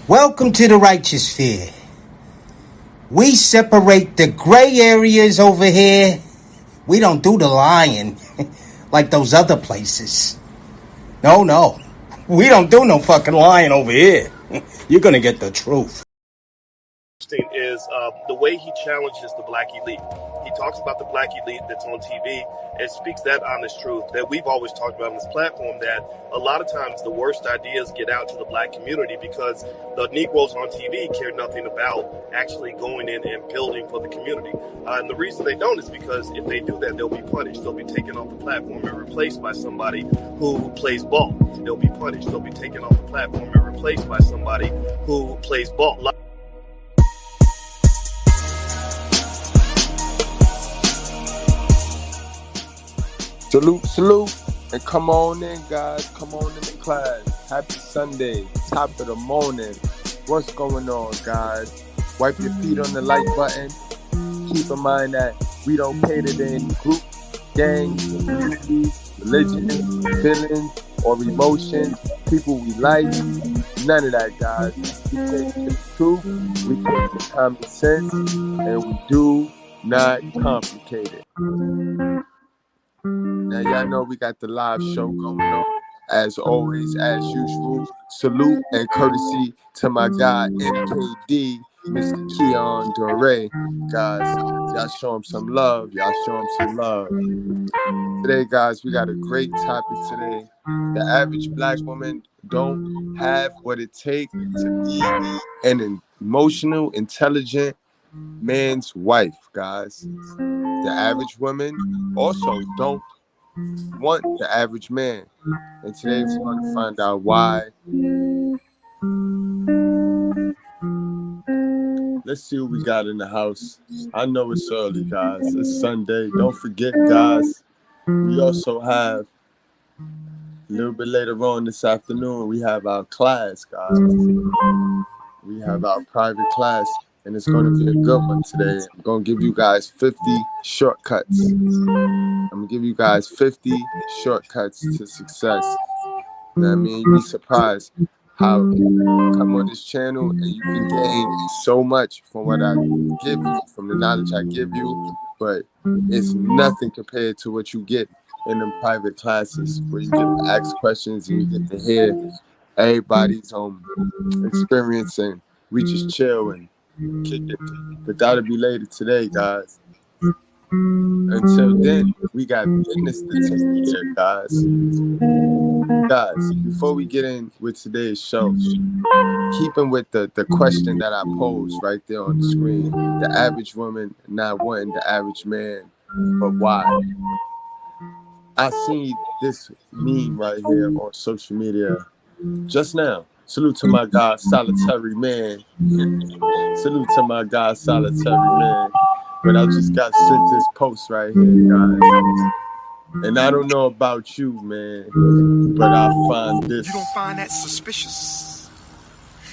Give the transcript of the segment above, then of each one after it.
Welcome to the righteous sphere. We separate the gray areas over here. We don't do the lying like those other places. No. We don't do no fucking lying over here. You're gonna get the truth. Is the way he challenges the black elite. He talks about the black elite that's on TV and speaks that honest truth that we've always talked about on this platform, that a lot of times the worst ideas get out to the black community because the Negroes on TV care nothing about actually going in and building for the community. And the reason they don't is because if they do that, they'll be punished. They'll be taken off the platform and replaced by somebody who plays ball. They'll be punished. They'll be taken off the platform and replaced by somebody who plays ball. Salute, and come on in, guys. Come on in the class. Happy Sunday, top of the morning. What's going on, guys? Wipe your feet on the like button. Keep in mind that we don't cater to any group, gang, community, religion, feelings, or emotions, people we like. None of that, guys. We take the truth, we take the common sense, and we do not complicate it. Now, y'all know we got the live show going on. As always, as usual, salute and courtesy to my guy, MKD, Mr. Keon Dore. Guys, y'all show him some love. Today, guys, we got a great topic today. The average black woman don't have what it takes to be an emotional, intelligent man's wife, guys. The average woman also don't want the average man. And today we're going to find out why. Let's see what we got in the house. I know it's early, guys. It's Sunday. Don't forget, guys, we also have a little bit later on this afternoon, we have our class, guys. We have our private class. And it's going to be a good one today. I'm going to give you guys 50 shortcuts. I'm going to give you guys 50 shortcuts to success. You know what I mean? You'd be surprised how you come on this channel and you can gain so much from what I give you, from the knowledge I give you. But it's nothing compared to what you get in them private classes where you get to ask questions and you get to hear everybody's experience, and we just chill and kick it. But that'll be later today, guys. Until then, we got business to take care, guys. Guys, before we get in with today's show, keeping with the question that I posed right there on the screen, the average woman not wanting the average man, but why? I seen this meme right here on social media just now. Salute to my guy, Solitary Man. Salute to my guy, Solitary Man. But I just got sent this post right here, guys. And I don't know about you, man, but I find this. You don't find that suspicious?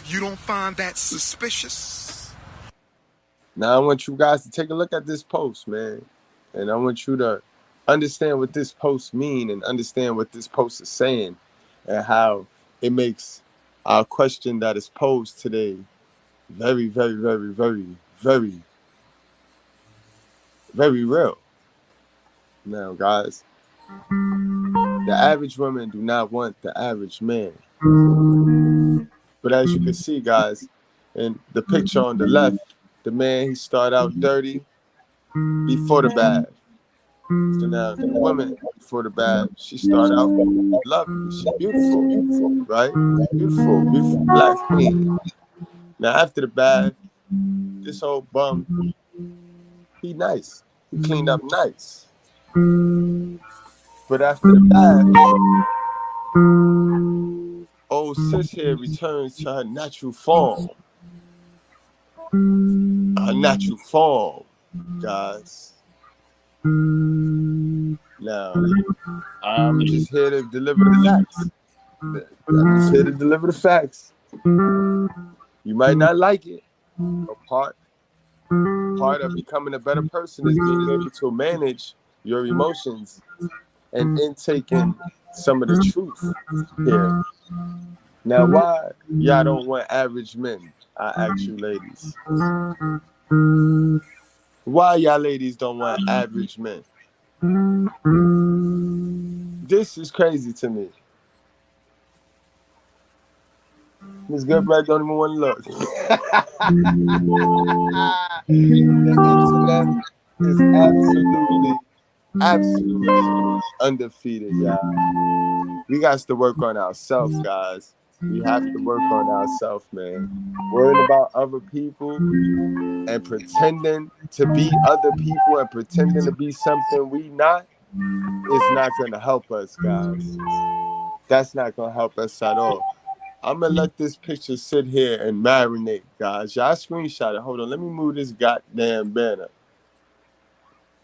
You don't find that suspicious? Now I want you guys to take a look at this post, man. And I want you to understand what this post means and understand what this post is saying and how it makes our question that is posed today very, very, very, very, very, very real. Now, guys, the average woman do not want the average man. But as you can see, guys, in the picture on the left, the man, he started out dirty before the bath. So now the woman before the bath, she started out lovely. She's beautiful, right? Beautiful black queen. Now after the bath, this old bum, he nice. He cleaned up nice. But after the bath, old sis here returns to her natural form. Her natural form, guys. Now, I'm just here to deliver the facts. I'm just here to deliver the facts. You might not like it, but part of becoming a better person is being able to manage your emotions and intaking some of the truth here. Now, why y'all don't want average men? I ask you ladies. Why y'all ladies don't want average men? This is crazy to me. Miss Goodbread don't even want to look. The internet is absolutely undefeated, y'all. We got to work on ourselves, guys. We have to work on ourselves, man. Worrying about other people and pretending to be other people and pretending to be something we not is not going to help us, guys. That's not going to help us at all. I'm going to let this picture sit here and marinate, guys. Y'all screenshot it. Hold on. Let me move this goddamn banner.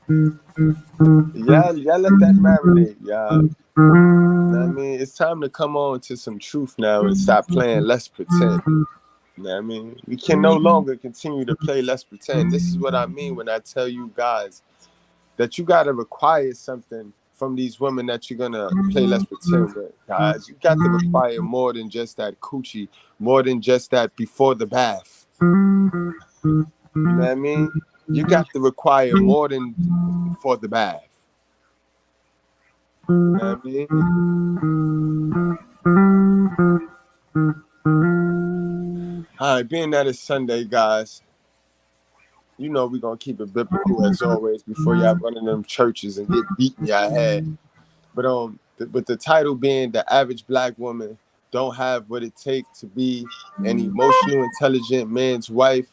Y'all let that marinate, y'all. I mean, it's time to come on to some truth now and stop playing Let's Pretend. You know what I mean? We can no longer continue to play Let's Pretend. This is what I mean when I tell you guys that you got to require something from these women that you're going to play Let's Pretend with, guys. You got to require more than just that coochie, more than just that before the bath. You know what I mean? You got to require more than before the bath. You know what I mean? All right, being that it's Sunday, guys, you know we're going to keep it biblical as always before y'all run in them churches and get beaten y'all head. But the title being The Average Black Woman Don't Have What It Takes to Be an Emotional, Intelligent Man's Wife,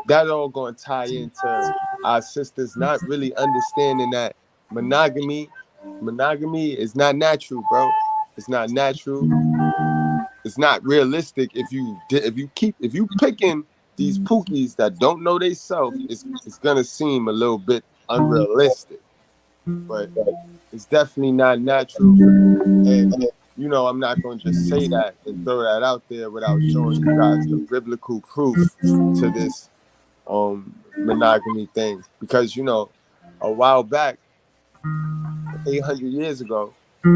that all going to tie into our sisters not really understanding that monogamy is not natural, bro. It's not natural. It's not realistic. If you picking these pookies that don't know they self, it's gonna seem a little bit unrealistic. But it's definitely not natural. And you know, I'm not gonna just say that and throw that out there without showing you guys the biblical proof to this monogamy thing. Because you know, a while back, 800 years ago, they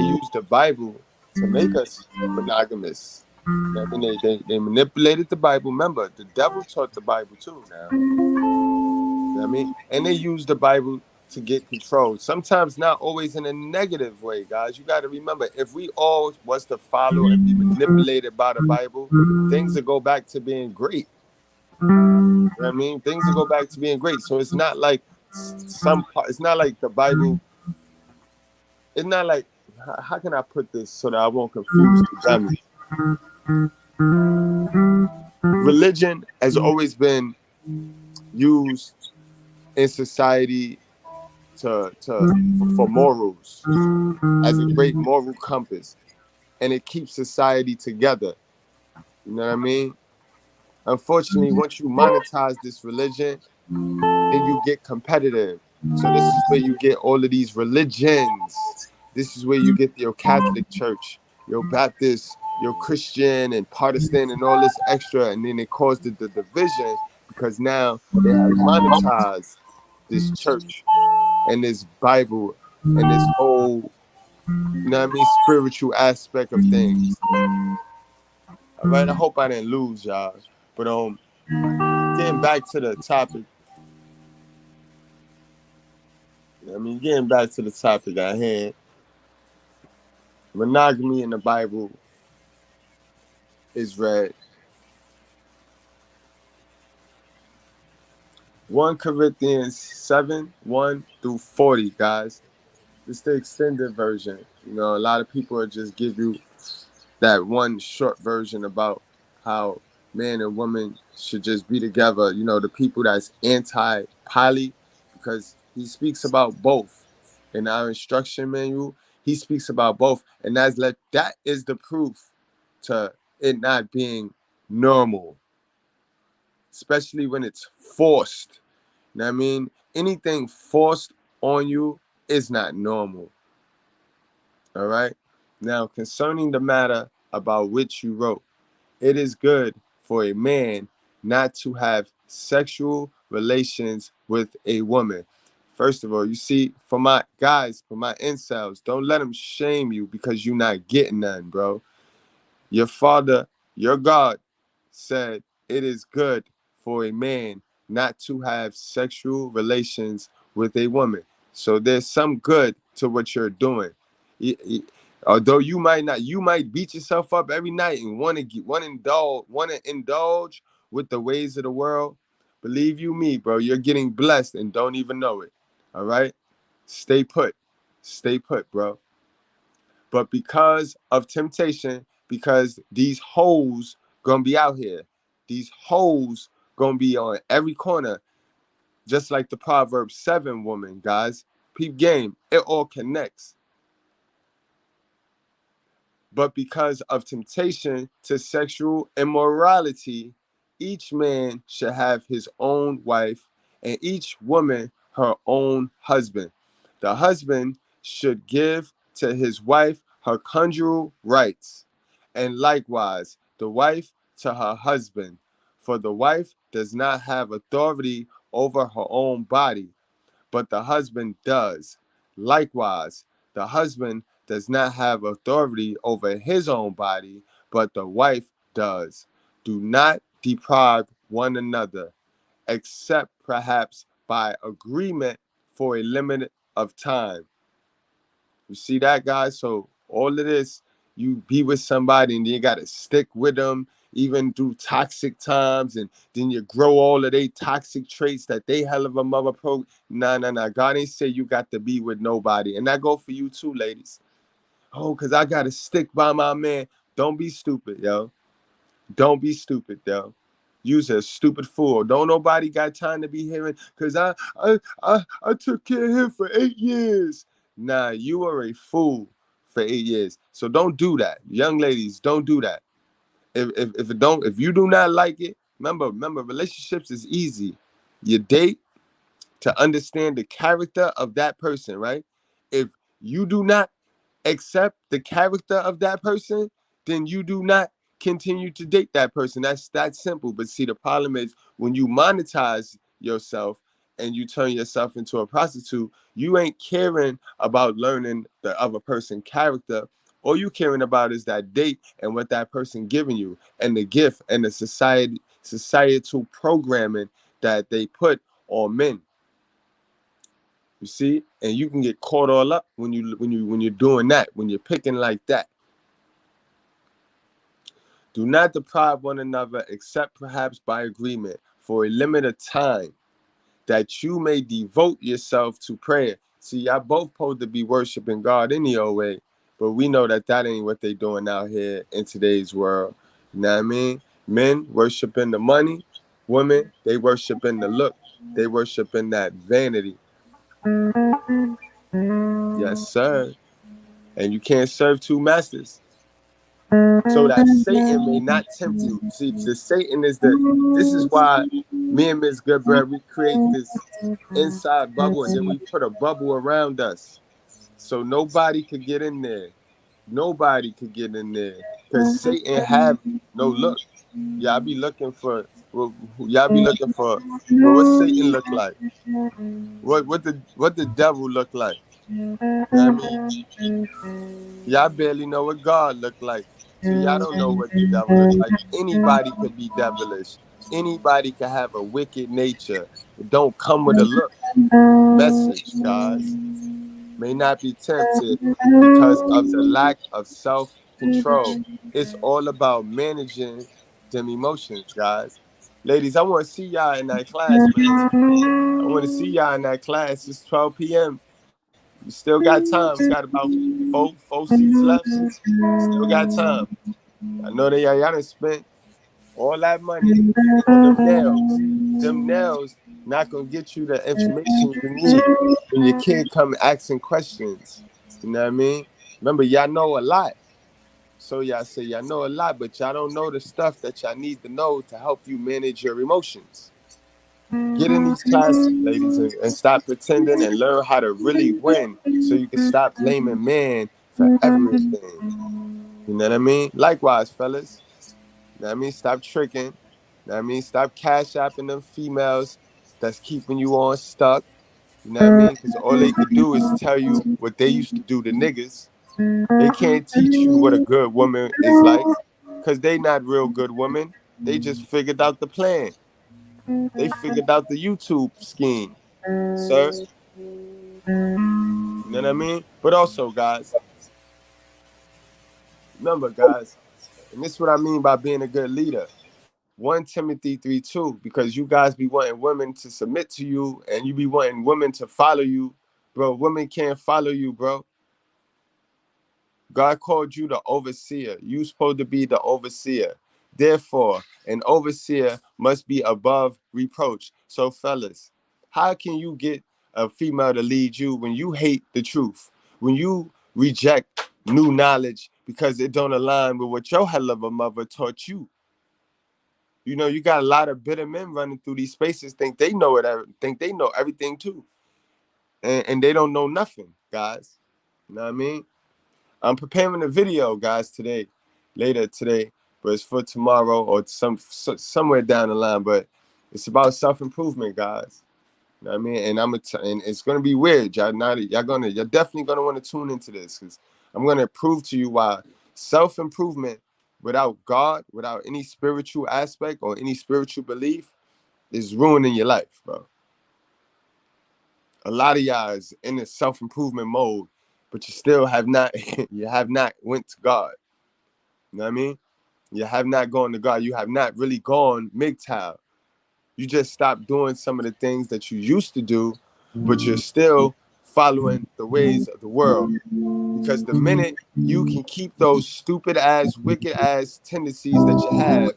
used the Bible to make us monogamous. I mean, they manipulated the Bible. Remember, the devil taught the Bible too now. You know what I mean? And they used the Bible to get control. Sometimes not always in a negative way, guys. You got to remember, if we all was to follow and be manipulated by the Bible, things would go back to being great. You know what I mean? Things will go back to being great. So it's not like it's not like the Bible. It's not like, how can I put this so that I won't confuse the dummy? Religion has always been used in society for morals as a great moral compass, and it keeps society together. You know what I mean? Unfortunately, once you monetize this religion, then you get competitive. So this is where you get all of these religions. This is where you get your Catholic Church, your Baptist, your Christian and Protestant and all this extra, and then it caused the division because now they have monetized this church and this Bible and this whole, you know what I mean, spiritual aspect of things. All right, I hope I didn't lose y'all. But getting back to the topic. I mean, getting back to the topic at hand. Monogamy in the Bible is read 1 Corinthians 7, 1 through 40, guys. It's the extended version. You know, a lot of people will just give you that one short version about how man and woman should just be together. You know, the people that's anti-poly, because he speaks about both. In our instruction manual, he speaks about both. And that is the proof to it not being normal, especially when it's forced. You know what I mean? Anything forced on you is not normal. All right? Now, concerning the matter about which you wrote, it is good for a man not to have sexual relations with a woman. First of all, you see, for my guys, for my incels, don't let them shame you because you're not getting none, bro. Your Father, your God, said it is good for a man not to have sexual relations with a woman. So there's some good to what you're doing. Y- y- Although you might beat yourself up every night and want to indulge with the ways of the world. Believe you me, bro, you're getting blessed and don't even know it. All right? Stay put. Stay put, bro. But because of temptation, because these hoes gonna be out here, these hoes gonna be on every corner, just like the Proverbs 7 woman, guys. Peep game, it all connects. But because of temptation to sexual immorality, each man should have his own wife and each woman her own husband. The husband should give to his wife her conjugal rights, and likewise the wife to her husband. For the wife does not have authority over her own body, but the husband does. Likewise, the husband does not have authority over his own body, but the wife does. Do not deprive one another, except perhaps by agreement for a limit of time. You see that, guys? So all of this, you be with somebody and you got to stick with them even through toxic times, and then you grow all of they toxic traits that they hell of a mother pro. Nah, nah, nah. God ain't say you got to be with nobody. And that go for you too, ladies. Oh, because I got to stick by my man. Don't be stupid, yo. Don't be stupid, yo. You's a stupid fool. Don't nobody got time to be hearing because I took care of him for 8 years. Nah, you are a fool for 8 years. So don't do that. Young ladies, don't do that. If you do not like it, remember, relationships is easy. You date to understand the character of that person, right? If you do not accept the character of that person, then you do not continue to date that person. That's that simple. But see, the problem is when you monetize yourself and you turn yourself into a prostitute, you ain't caring about learning the other person's character. All you caring about is that date and what that person giving you and the gift and the societal programming that they put on men. You see, and you can get caught all up when you're doing that, when you're picking like that. Do not deprive one another, except perhaps by agreement, for a limited time, that you may devote yourself to prayer. See, y'all both supposed to be worshiping God any old way, but we know that that ain't what they doing out here in today's world. You know what I mean? Men worshiping the money, women they worshiping the look, they worshiping that vanity. Yes, sir. And you can't serve two masters, so that Satan may not tempt you. See, the Satan is this is why me and Miss Goodbread, we create this inside bubble and then we put a bubble around us. So nobody could get in there. Nobody could get in there. Because Satan have no look. Y'all be looking for y'all be looking for what Satan look like? What the devil look like? You know what I mean? Y'all barely know what God look like. So y'all don't know what the devil look like. Anybody could be devilish. Anybody could have a wicked nature. It don't come with a look. Message, guys. May not be tempted because of the lack of self-control. It's all about managing them emotions, guys. Ladies, I want to see y'all in that class, man. I want to see y'all in that class. It's 12 p.m. We still got time. We got about four seats left. Still got time. I know that y'all done spent all that money on them nails. Them nails not gonna get you the information you need when your kid come asking questions. You know what I mean? Remember, y'all know a lot. So y'all say y'all know a lot, but y'all don't know the stuff that y'all need to know to help you manage your emotions. Get in these classes, ladies, and stop pretending and learn how to really win so you can stop blaming man for everything. You know what I mean? Likewise, fellas. You know what I mean? Stop tricking. You know what I mean? Stop cash apping them females that's keeping you on stuck. You know what I mean? Because all they could do is tell you what they used to do to niggas. They can't teach you what a good woman is like. because they not real good women. They just figured out the plan. They figured out the YouTube scheme, sir. You know what I mean? But also, guys, remember, guys, and this is what I mean by being a good leader. 1 Timothy 3:2, because you guys be wanting women to submit to you and you be wanting women to follow you. Bro, women can't follow you, bro. God called you the overseer. You supposed to be the overseer. Therefore, an overseer must be above reproach. So, fellas, how can you get a female to lead you when you hate the truth? When you reject new knowledge because it don't align with what your hell of a mother taught you? You know, you got a lot of bitter men running through these spaces, think they know it, think they know everything too. And they don't know nothing, guys. You know what I mean? I'm preparing a video, guys, later today, but it's for tomorrow or somewhere down the line. But it's about self-improvement, guys. You know what I mean? And and it's gonna be weird. You're definitely gonna want to tune into this because I'm gonna prove to you why self-improvement without God, without any spiritual aspect or any spiritual belief, is ruining your life, bro. A lot of y'all is in a self-improvement mode, but you have not went to God. You know what I mean? You have not gone to God. You have not really gone Mgtow. You just stopped doing some of the things that you used to do, but you're still following the ways of the world. Because the minute you can keep those stupid ass, wicked ass tendencies that you have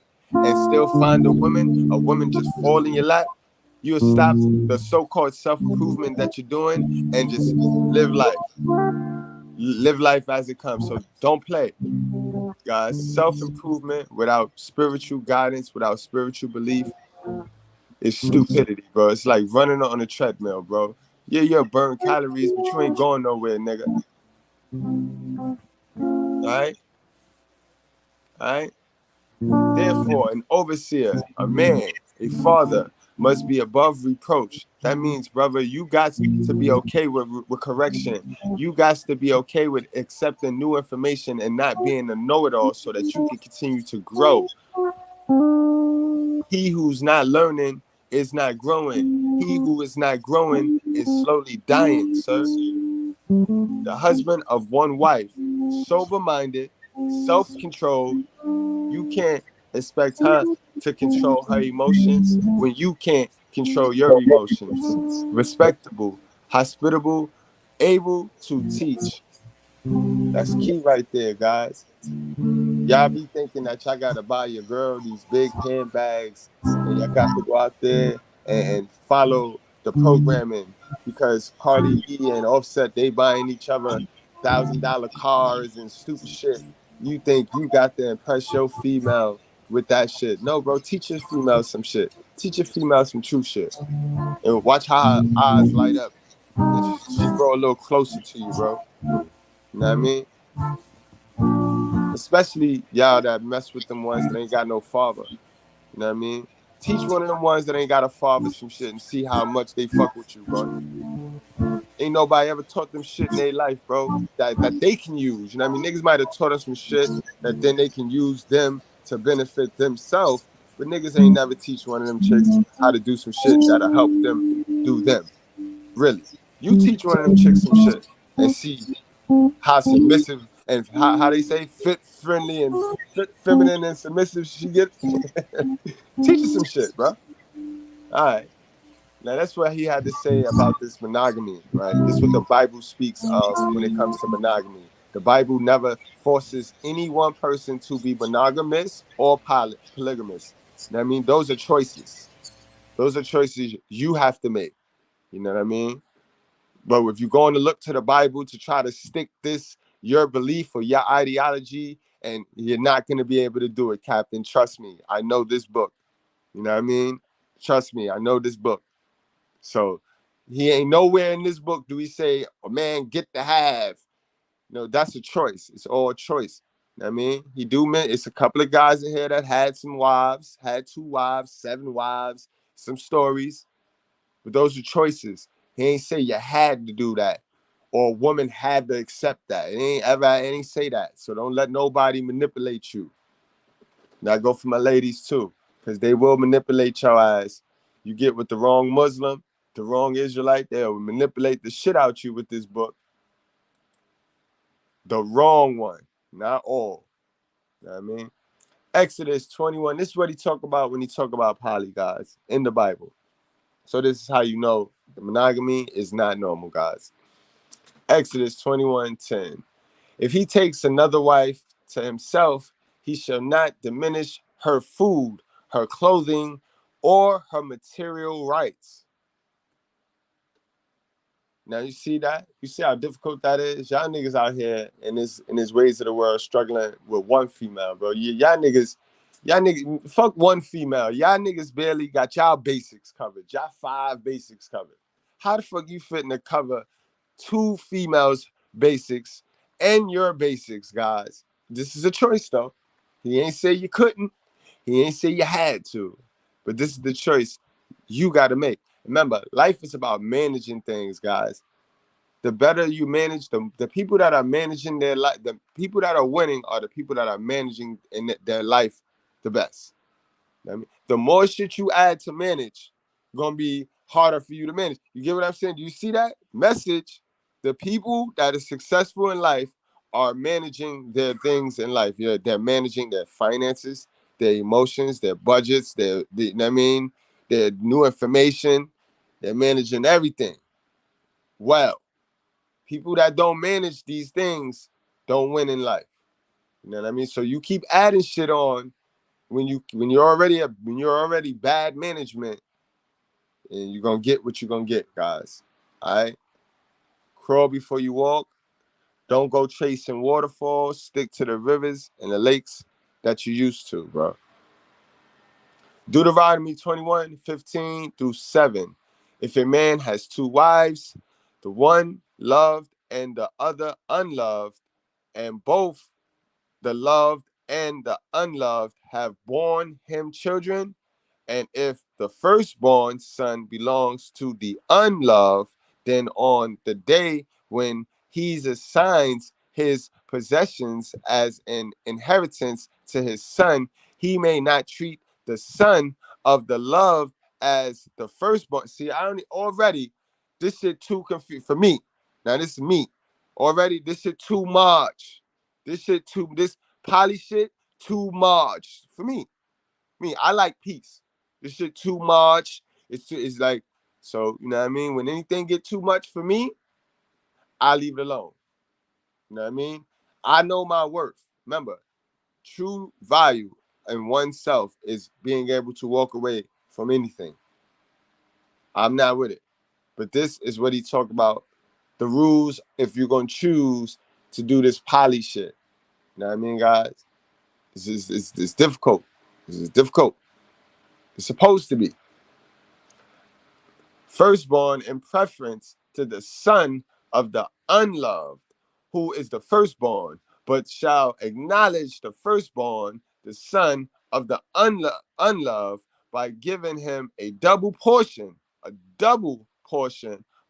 and still find a woman just fall in your lap, you'll stop the so-called self-improvement that you're doing and just live life. Live life as it comes. So don't play, guys. Self-improvement without spiritual guidance, without spiritual belief is stupidity, bro. It's like running on a treadmill, bro. Yeah, you'll burn calories, but you ain't going nowhere, nigga. All right? All right? Therefore, an overseer, a man, a father, must be above reproach. That means, brother, you got to be okay with correction. You got to be okay with accepting new information and not being a know-it-all so that you can continue to grow. He who's not learning is not growing. He who is not growing is slowly dying, sir. The husband of one wife, sober-minded, self-controlled. You can't expect her to control her emotions when you can't control your emotions. Respectable, hospitable, able to teach. That's key right there, guys. Y'all be thinking that y'all gotta buy your girl these big handbags and y'all got to go out there and follow the programming because Cardi B and Offset, they buying each other $1,000 cars and stupid shit. You think you got to impress your female with that shit. No, bro, teach your female some shit. Teach your female some true shit. And watch how her eyes light up and she grow a little closer to you, bro. You know what I mean? Especially y'all that mess with them ones that ain't got no father. You know what I mean? Teach one of them ones that ain't got a father some shit and see how much they fuck with you, bro. Ain't nobody ever taught them shit in their life, bro, that they can use. You know what I mean? Niggas might have taught us some shit that then they can use them to benefit themselves, but niggas ain't never teach one of them chicks how to do some shit that'll help them do them. Really. You teach one of them chicks some shit and see how submissive and how they say fit friendly and fit feminine and submissive she get. Teach her some shit, bro. All right. Now that's what he had to say about this monogamy, right? This is what the Bible speaks of when it comes to monogamy. The Bible never forces any one person to be monogamous or polygamous. You know what I mean? Those are choices. Those are choices you have to make. You know what I mean? But if you're going to look to the Bible to try to stick this, your belief or your ideology, and you're not going to be able to do it, Captain. Trust me. I know this book. You know what I mean? Trust me. I know this book. So he ain't nowhere in this book do we say, oh, man, get the have. No, that's a choice. It's all a choice. You know what I mean? It's a couple of guys in here that had some wives, had 2 wives, 7 wives, some stories. But those are choices. He ain't say you had to do that or a woman had to accept that. It ain't say that. So don't let nobody manipulate you. Now I go for my ladies too, because they will manipulate your ass. You get with the wrong Muslim, the wrong Israelite, they'll manipulate the shit out you with this book. The wrong one, not all. You know what I mean? Exodus 21. This is what he talk about when he talk about poly, guys, in the Bible. So this is how you know the monogamy is not normal, guys. Exodus 21:10. If he takes another wife to himself, he shall not diminish her food, her clothing, or her material rights. Now you see that? You see how difficult that is? Y'all niggas out here in this ways of the world struggling with one female, bro. Y'all niggas, fuck one female. Y'all niggas barely got y'all basics covered. Y'all 5 basics covered. How the fuck you fitting to cover 2 females basics and your basics, guys? This is a choice though. He ain't say you couldn't. He ain't say you had to. But this is the choice you got to make. Remember, life is about managing things, guys. The better you manage, the people that are managing their life, the people that are winning are the people that are managing in their life the best. I mean, the more shit you add to manage, gonna be harder for you to manage. You get what I'm saying? Do you see that message? The people that are successful in life are managing their things in life. Yeah, they're managing their finances, their emotions, their budgets, you know what I mean, their new information. They're managing everything. Well, people that don't manage these things don't win in life. You know what I mean? So you keep adding shit on when you're already bad management, and you're gonna get what you're gonna get, guys. All right. Crawl before you walk. Don't go chasing waterfalls. Stick to the rivers and the lakes that you used to, bro. Deuteronomy 21:15-7. If a man has 2 wives, the one loved and the other unloved, and both the loved and the unloved have borne him children, and if the firstborn son belongs to the unloved, then on the day when he assigns his possessions as an inheritance to his son, he may not treat the son of the loved as the firstborn. See, already this shit too confused for me. Now this is me. Already this shit too much. This poly shit too much for me. I like peace. This shit too much. It's like, so you know what I mean? When anything get too much for me, I leave it alone. You know what I mean? I know my worth. Remember, true value in oneself is being able to walk away from anything. I'm not with it. But this is what he talked about. The rules if you're gonna choose to do this poly shit. You know what I mean, guys? It's difficult. This is difficult. It's supposed to be. Firstborn in preference to the son of the unloved, who is the firstborn, but shall acknowledge the firstborn, the son of the unloved, by giving him a double portion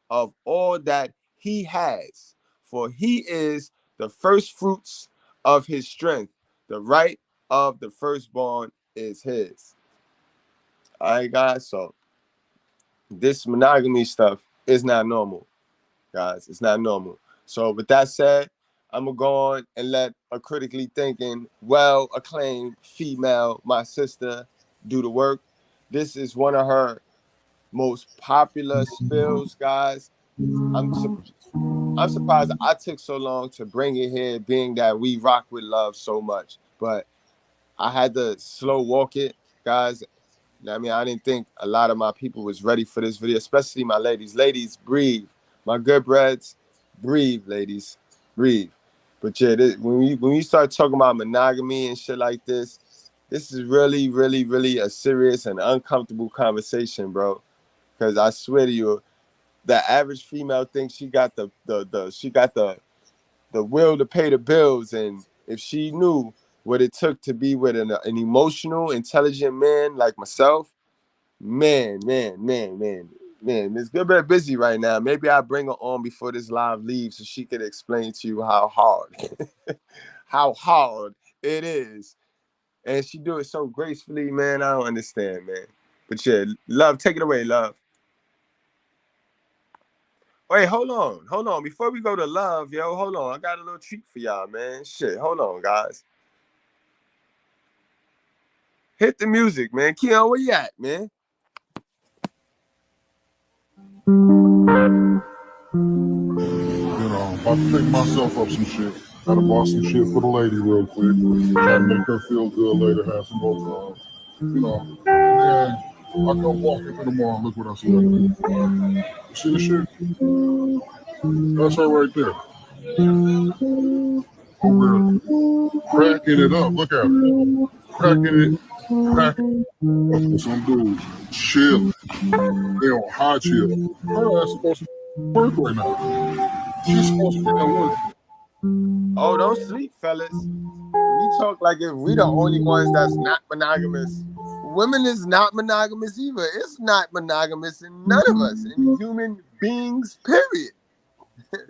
of all that he has. For he is the first fruits of his strength. The right of the firstborn is his. All right, guys, so this monogamy stuff is not normal, guys. It's not normal. So with that said, I'm going to go on and let a critically thinking, well-acclaimed female, my sister, do the work. This is one of her most popular spills, guys. I'm surprised I took so long to bring it here, being that we rock with love so much. But I had to slow walk it, guys. I mean, I didn't think a lot of my people was ready for this video, especially my ladies. Ladies, breathe. My good breads, breathe, ladies, breathe. But yeah, when you start talking about monogamy and shit like this is really, really, really a serious and uncomfortable conversation, bro. Because I swear to you, the average female thinks she got the will to pay the bills, and if she knew what it took to be with an emotional, intelligent man like myself, man, Ms. Goodbread busy right now. Maybe I'll bring her on before this live leaves so she could explain to you how hard, how hard it is And she do it so gracefully, man. I don't understand, man. But yeah, Love, take it away, Love. Wait, hold on. Before we go to Love, yo, hold on. I got a little treat for y'all, man. Shit, hold on, guys. Hit the music, man. Keon, where you at, man? You know, about to pick myself up some shit. Gotta buy some shit for the lady real quick. Try to make her feel good later, have some more time. You know, and I come walking in the mall and look what I see. You see the shit? That's her right there. Over there, cracking it up. Look at her. Cracking up with some dudes. Chilling. They on high chill. Her ass supposed to work right now. She's supposed to be at work. Oh, don't sleep, fellas. We talk like if we the only ones that's not monogamous. Women is not monogamous either. It's not monogamous in none of us, in human beings, period.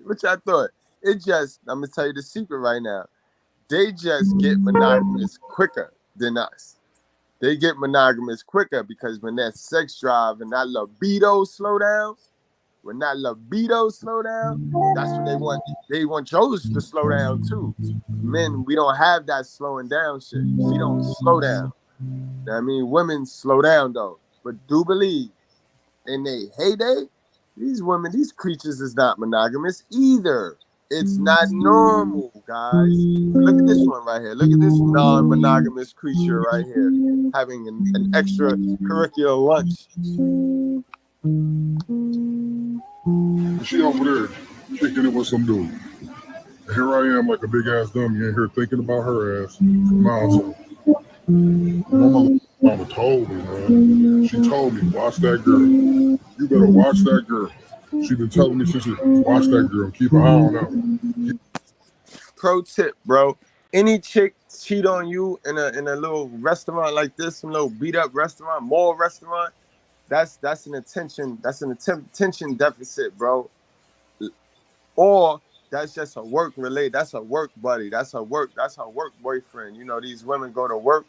Which I thought. It just, I'm going to tell you the secret right now. They just get monogamous quicker than us. They get monogamous quicker because when that sex drive and that libido slow down, that's what they want. They want yours to slow down too. Men, we don't have that slowing down shit. We don't slow down. I mean, women slow down though. But do believe in their heyday, these women, these creatures is not monogamous either. It's not normal, guys. Look at this one right here. Look at this non-monogamous creature right here having an extracurricular lunch. She over there kicking it with some dude. And here I am like a big ass dummy in here thinking about her ass. Nonsense. My mama told me, man. She told me, watch that girl. You better watch that girl. She been telling me since watch that girl. Keep an eye on that one. Pro tip, bro. Any chick cheat on you in a little restaurant like this, some little beat up restaurant, mall restaurant, that's an attention deficit, bro. Or that's just a work related. That's a work buddy. That's her work boyfriend. You know, these women go to work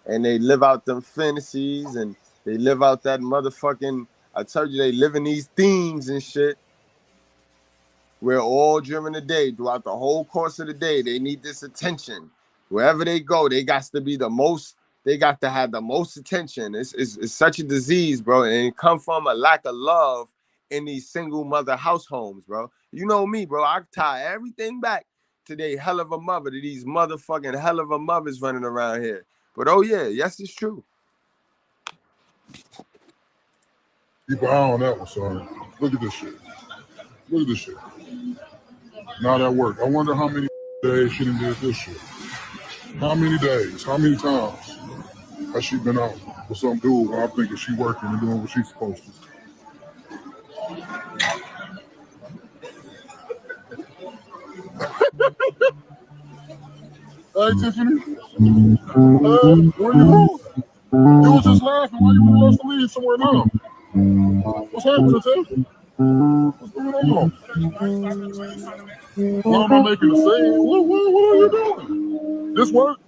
and they live out them fantasies and they live out that motherfucking, I told you, they live in these themes and shit. Where all during the day, throughout the whole course of the day, they need this attention. Wherever they go, they got to be the most, they got to have the most attention. It's such a disease, bro. And it come from a lack of love in these single mother house homes, bro. You know me, bro. I tie everything back to they hell of a mother, to these motherfucking hell of a mothers running around here. But oh yeah, yes, it's true. Keep an eye on that one, son. Look at this shit. Look at this shit. Not at work. I wonder how many days she done did this shit. How many days? How many times has she been out with some dude when I'm thinking she working and doing what she's supposed to? Hey, Tiffany. Where you going? You was just laughing. Why you want us to leave somewhere now? What's happening, Tiff? What's going on? Why am I making a scene? What are you doing? This work?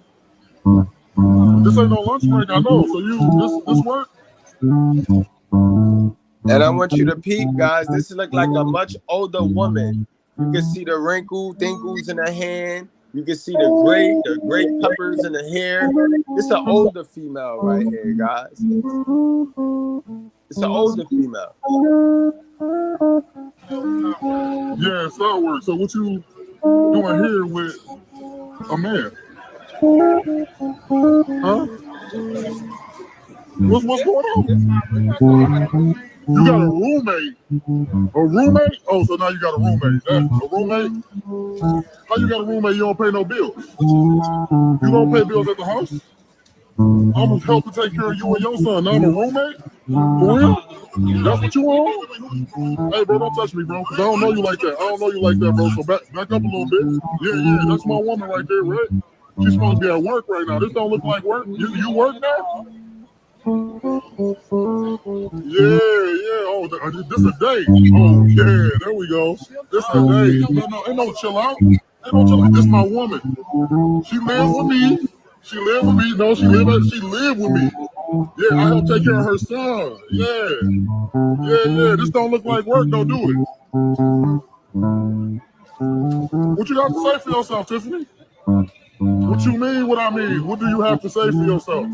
This ain't no lunch break, I know. So this work? And I want you to peep, guys. This is like a much older woman. You can see the dinkles in her hand. You can see the gray peppers in her hair. It's an older female right here, guys. It's an older female. Yeah, it's not work. So what you doing here with a man? Huh? What's going on? You got a roommate? A roommate? Oh, so now you got a roommate. A roommate? How you got a roommate? You don't pay no bills. You don't pay bills at the house? I'm gonna help to take care of you and your son. Now I'm a roommate? For real? That's what you want? Hey, bro, don't touch me, bro, because I don't know you like that. Bro. So back up a little bit. Yeah, that's my woman right there, right? She's supposed to be at work right now. This don't look like work. You work now? Yeah. Oh, this a date. Oh, yeah. There we go. This a date. No, ain't no chill out. This my woman. She lives with me. She lived with me. No, she lived with me. Yeah, I helped take care of her son. Yeah. This don't look like work. Don't do it. What you got to say for yourself, Tiffany? What you mean? What I mean? What do you have to say for yourself?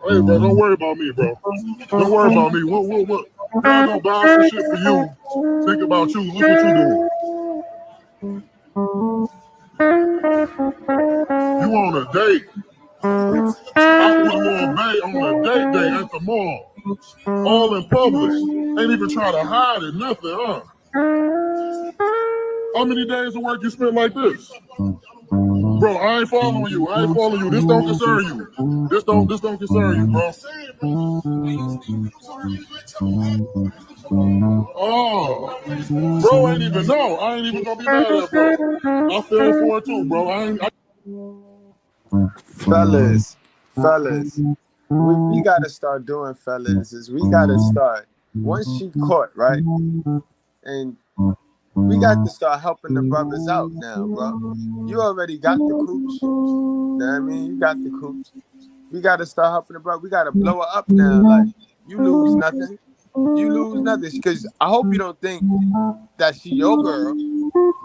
Hey, bro, don't worry about me, bro. Don't worry about me. What? God gonna buy some shit for you. Think about you. Look what you doing. You on a date. Out with Lil Bay on a date at the mall. All in public. Ain't even try to hide it, nothing, huh? How many days of work you spent like this? Bro, I ain't following you. This don't concern you. This don't concern you, bro. Oh, bro, ain't even know. I ain't even gonna be mad at bro. I feel for it too, bro. Fellas, we gotta start doing, fellas, is we gotta start, once she caught, right? And we got to start helping the brothers out now, bro. You already got the cooch. You know what I mean? You got the cooch. We got to start helping the brother. We got to blow her up now. Like, you lose nothing. You lose nothing. Because I hope you don't think that she your girl.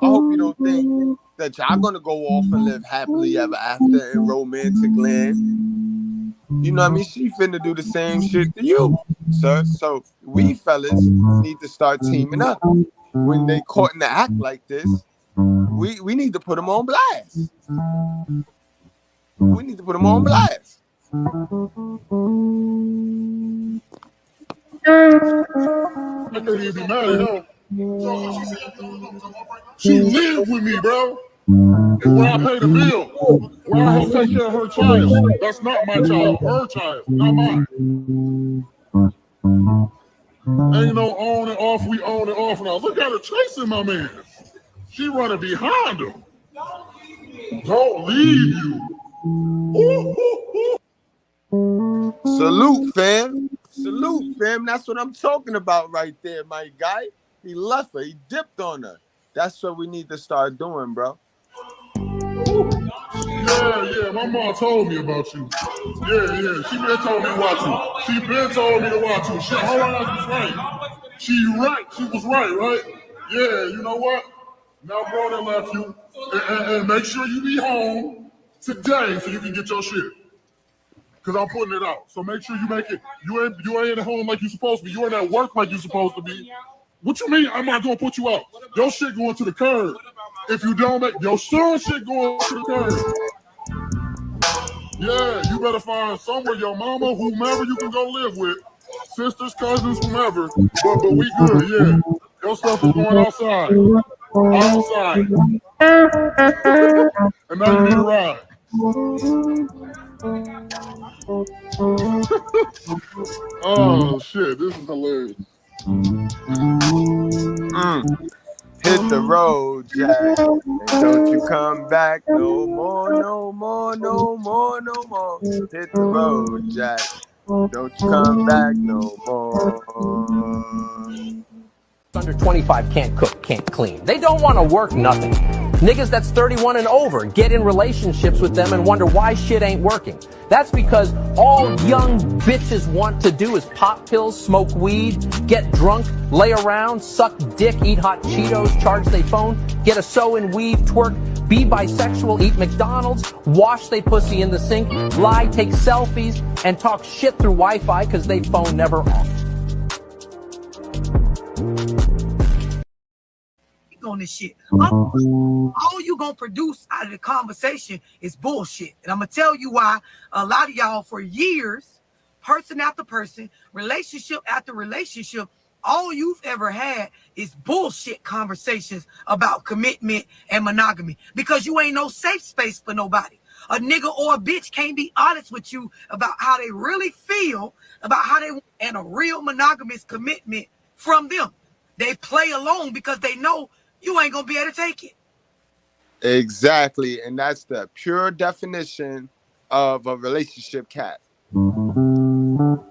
I hope you don't think that y'all going to go off and live happily ever after in romantic land. You know what I mean? She finna do the same shit to you, sir. So we fellas need to start teaming up. When they caught in the act like this, we need to put them on blast. We need to put them on blast. I can't even be mad at her. She lived with me, bro. And where I pay the bill, where I help take care of her child. That's not my child, her child, not mine. Ain't no on and off, we on and off now. Look at her chasing my man. She running behind him. Don't leave you. Salute, fam. Salute, fam. That's what I'm talking about right there, my guy. He left her. He dipped on her. That's what we need to start doing, bro. Yeah. My mom told me about you. Yeah. She been told me to watch you. She been told me to watch you. Her ass was right. She was right? Yeah, you know what? Now brother left you. And make sure you be home today so you can get your shit. Cause I'm putting it out. So make sure you make it. You ain't at home like you supposed to be. You ain't at work like you supposed to be. What you mean I'm not gonna put you out? Your shit going to the curb. If you don't make your son shit going to the curb. Yeah, you better find somewhere, your mama, whomever you can go live with, sisters, cousins, whomever. But we good, yeah. Your stuff is going outside. Outside. And now you need a ride. Oh shit, this is hilarious. Hit the road, Jack, and don't you come back no more. Hit the road, Jack, don't you come back no more. Under 25 can't cook, can't clean. They don't want to work nothing. Niggas that's 31 and over get in relationships with them and wonder why shit ain't working. That's because all young bitches want to do is pop pills, smoke weed, get drunk, lay around, suck dick, eat hot Cheetos, charge their phone, get a sew and weave, twerk, be bisexual, eat McDonald's, wash they pussy in the sink, lie, take selfies, and talk shit through Wi-Fi because they phone never off. On this shit. All you gonna produce out of the conversation is bullshit. And I'm gonna tell you why. A lot of y'all for years, person after person, relationship after relationship, all you've ever had is bullshit conversations about commitment and monogamy because you ain't no safe space for nobody. A nigga or a bitch can't be honest with you about how they really feel, about how they and a real monogamous commitment from them. They play along because they know you ain't gonna be able to take it. Exactly, and that's the pure definition of a relationship cat.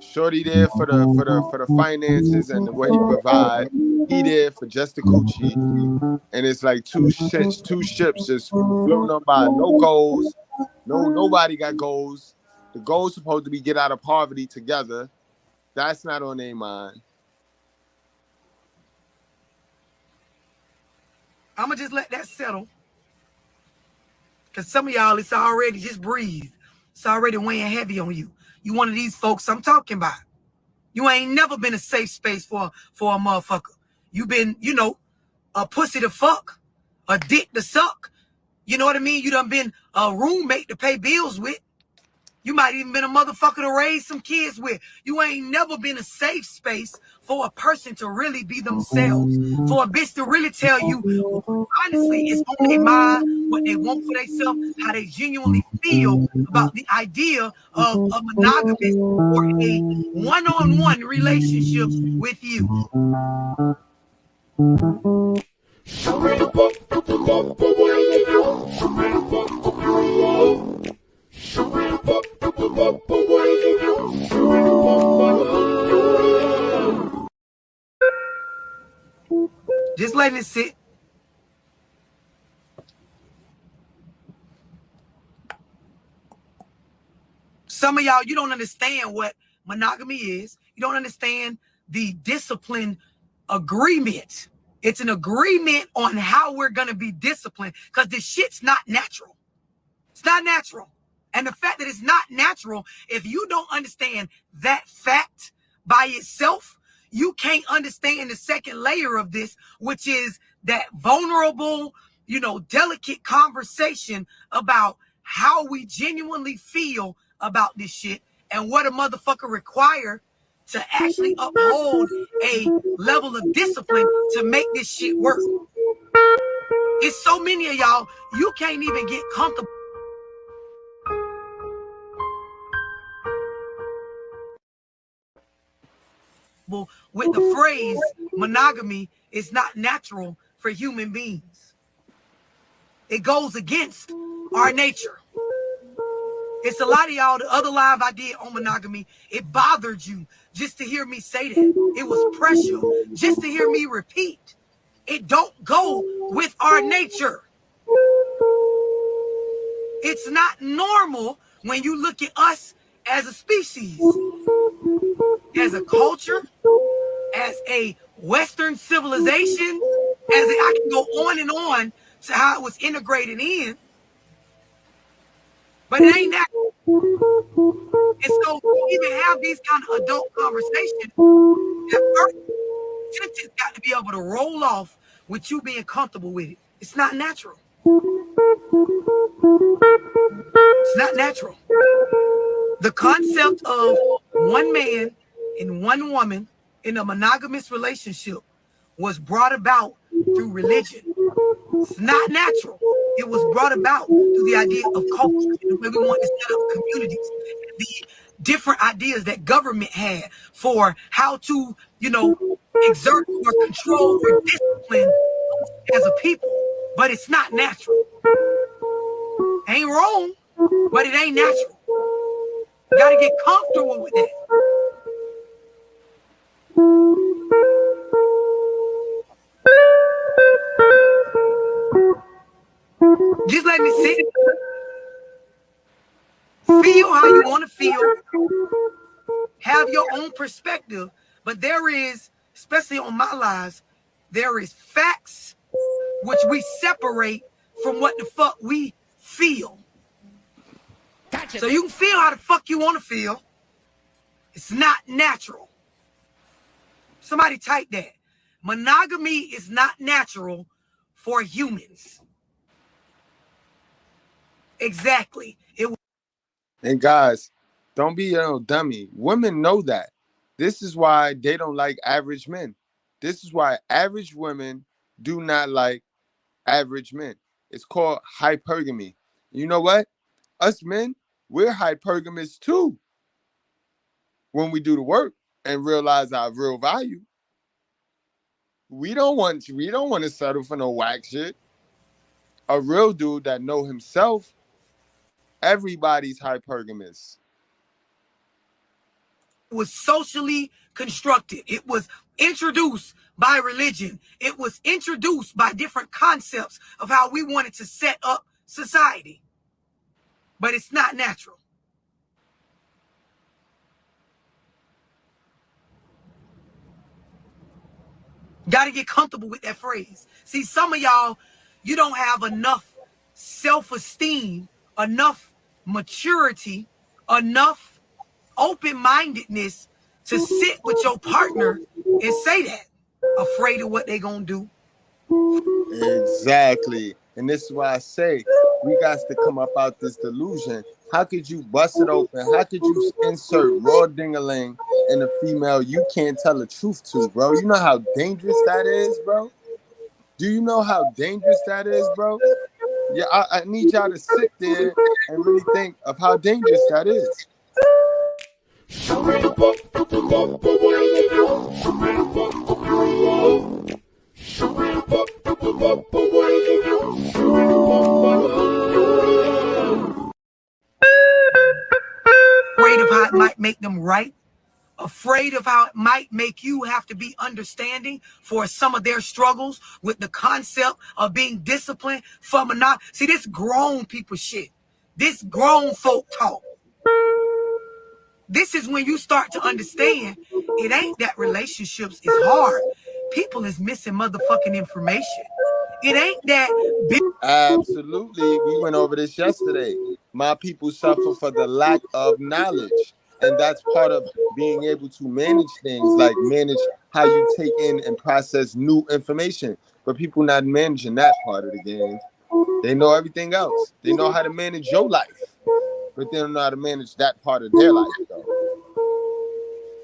Shorty there for the finances and the way he provide. He there for just the coochie, and it's like two ships just floating on by, no goals, Nobody got goals. The goal's supposed to be get out of poverty together. That's not on their mind. I'm going to just let that settle. Because some of y'all, it's already, just breathe. It's already weighing heavy on you. You one of these folks I'm talking about. You ain't never been a safe space for a motherfucker. You been, a pussy to fuck, a dick to suck. You know what I mean? You done been a roommate to pay bills with. You might even been a motherfucker to raise some kids with. You ain't never been a safe space for a person to really be themselves. For a bitch to really tell you, honestly, it's on their mind, what they want for themselves, how they genuinely feel about the idea of a monogamous or a one-on-one relationship with you. Just letting it sit. Some of y'all, you don't understand what monogamy is. You don't understand the discipline agreement. It's an agreement on how we're going to be disciplined because this shit's not natural. It's not natural. And the fact that it's not natural, if you don't understand that fact by itself, you can't understand the second layer of this, which is that vulnerable, delicate conversation about how we genuinely feel about this shit and what a motherfucker require to actually uphold a level of discipline to make this shit work. It's so many of y'all, you can't even get comfortable with the phrase monogamy is not natural for human beings. It goes against our nature. It's a lot of y'all, the other live I did on monogamy, it bothered you just to hear me say that. It was pressure just to hear me repeat. It don't go with our nature. It's not normal when you look at us as a species, as a culture, as a Western civilization, I can go on and on to how it was integrated in, but it ain't that. And so to even have these kind of adult conversations, that first sentence got to be able to roll off with you being comfortable with it. It's not natural. It's not natural. The concept of one man and one woman in a monogamous relationship was brought about through religion. It's not natural. It was brought about through the idea of culture, the way we want to set up communities, the different ideas that government had for how to, exert or control or discipline as a people. But it's not natural. Ain't wrong, but it ain't natural. You got to get comfortable with that. Just let me sit. Feel how you want to feel. Have your own perspective. But there is, especially on my lives, there is facts which we separate from what the fuck we feel. Gotcha. So you can feel how the fuck you want to feel. It's not natural. Somebody type that. Monogamy is not natural for humans. Exactly. And guys, don't be a dummy. Women know that. This is why they don't like average men. This is why average women do not like average men. It's called hypergamy. You know what? Us men, we're hypergamous too. When we do the work and realize our real value. We don't want to settle for no whack shit. A real dude that know himself, everybody's hypergamous. It was socially constructed. It was introduced by religion. It was introduced by different concepts of how we wanted to set up society. but it's not natural. Got to get comfortable with that phrase. See, some of y'all, you don't have enough self-esteem, enough maturity, enough open-mindedness to sit with your partner and say that. Afraid of what they gonna do. Exactly. And this is why I say we got to come up out this delusion. How could you bust it open? How could you insert raw ding-a-ling in a female you can't tell the truth to, bro? You know how dangerous that is, bro? Do you know how dangerous that is, bro? Yeah, I need y'all to sit there and really think of how dangerous that is. Afraid of how it might make them right. Afraid of how it might make you have to be understanding for some of their struggles with the concept of being disciplined for monogamy. See, this grown people shit. This grown folk talk. This is when you start to understand it ain't that relationships is hard. People is missing motherfucking information. It ain't that big. Absolutely. We went over this yesterday. My people suffer for the lack of knowledge. And that's part of being able to manage things, like manage how you take in and process new information. But people not managing that part of the game. They know everything else. They know how to manage your life, but they don't know how to manage that part of their life, though.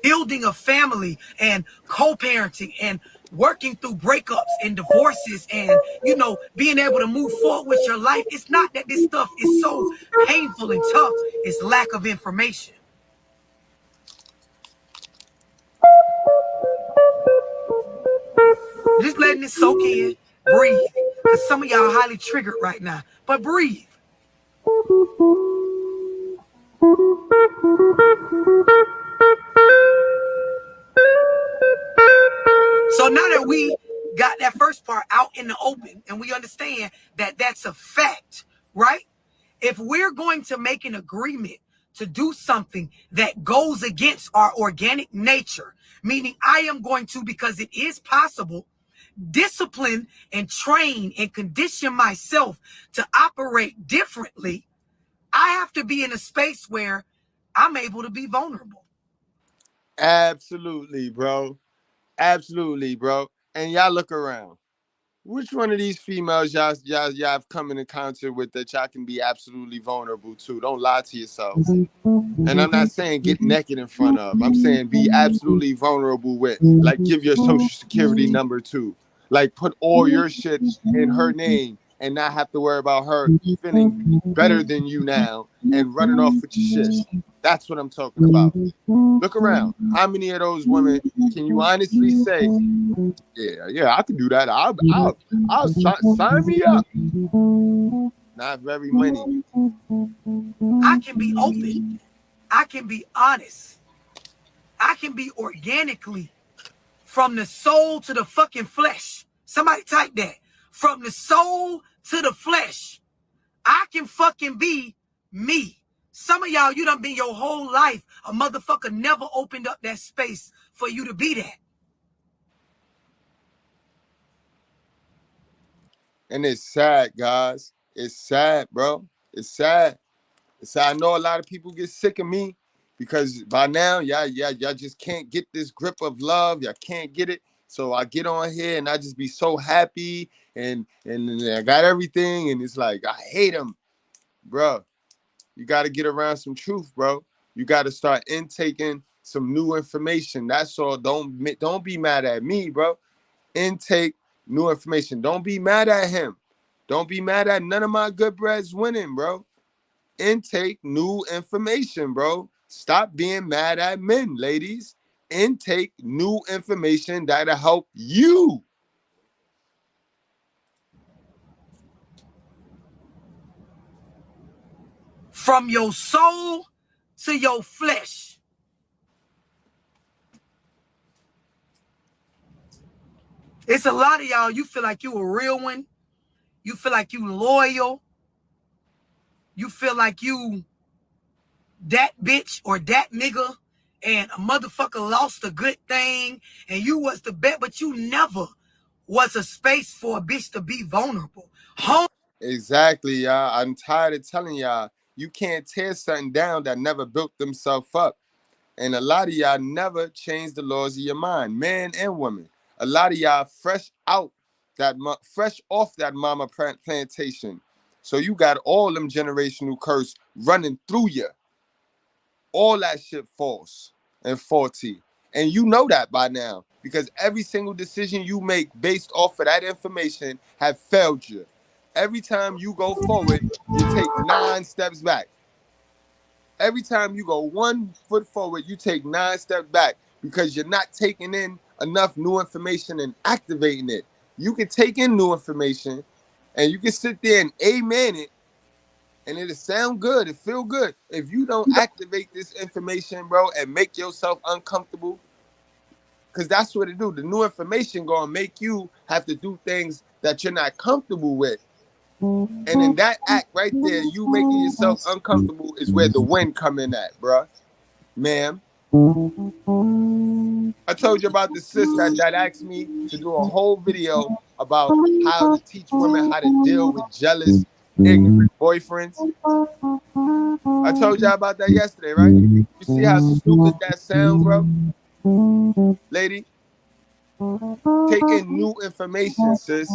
Building a family and co-parenting and working through breakups and divorces and, you know, being able to move forward with your life. It's not that this stuff is so painful and tough. It's lack of information. Just letting it soak in, breathe. Because some of y'all are highly triggered right now. But breathe. So now that we got that first part out in the open and we understand that that's a fact, right? If we're going to make an agreement to do something that goes against our organic nature, meaning I am going to, because it is possible, discipline and train and condition myself to operate differently, I have to be in a space where I'm able to be vulnerable. Absolutely, bro. Absolutely, bro. And y'all look around. Which one of these females y'all have come in concert with that y'all can be absolutely vulnerable to? Don't lie to yourselves. And I'm not saying get naked in front of. I'm saying be absolutely vulnerable with. Like give your social security number to. Like put all your shit in her name and not have to worry about her feeling better than you now and running off with your shit. That's what I'm talking about. Look around. How many of those women can you honestly say, yeah, I can do that. I'll sign me up. Not very many. I can be open. I can be honest. I can be organically from the soul to the fucking flesh. Somebody type that. From the soul to the flesh. I can fucking be me. Some of y'all, you done been your whole life. A motherfucker never opened up that space for you to be that. And it's sad, guys. It's sad, bro. It's sad. It's sad. I know a lot of people get sick of me because by now, y'all just can't get this grip of love. Y'all can't get it. So I get on here and I just be so happy and I got everything. And it's like, I hate them, bro. You got to get around some truth, bro. You got to start intaking some new information. That's all. Don't be mad at me, bro. Intake new information. Don't be mad at him. Don't be mad at none of my good breads winning, bro. Intake new information, bro. Stop being mad at men, ladies. Intake new information that'll help you. From your soul to your flesh. It's a lot of y'all, you feel like you a real one. You feel like you loyal. you feel like you that bitch or that nigga and a motherfucker lost a good thing and you was the bet, but you never was a space for a bitch to be vulnerable. Exactly, y'all. I'm tired of telling y'all, you can't tear something down that never built themselves up. And a lot of y'all never changed the laws of your mind, men and women. A lot of y'all fresh off that mama plantation. So you got all them generational curse running through you. All that shit false and faulty. And you know that by now because every single decision you make based off of that information have failed you. Every time you go forward, you take 9 steps back. Every time you go 1 foot forward, you take 9 steps back because you're not taking in enough new information and activating it. You can take in new information and you can sit there and amen it and it'll sound good, it feel good. If you don't activate this information, bro, and make yourself uncomfortable, because that's what it do. The new information gonna make you have to do things that you're not comfortable with. And in that act right there, you making yourself uncomfortable is where the wind come in at, bruh. Ma'am. I told you about the sis that asked me to do a whole video about how to teach women how to deal with jealous, ignorant boyfriends. I told y'all about that yesterday, right? You see how stupid that sound, bro? Lady, take in new information, sis.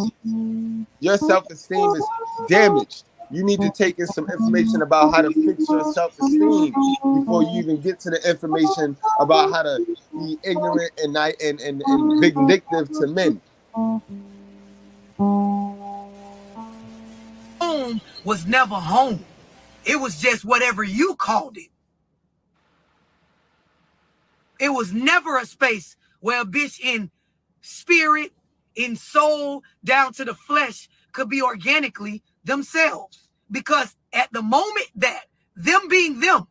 Your self-esteem is damaged. You need to take in some information about how to fix your self-esteem before you even get to the information about how to be ignorant and vindictive to men. Home was never home. It was just whatever you called it. It was never a space where a bitch in spirit, in soul, down to the flesh could be organically themselves. Because at the moment that them being them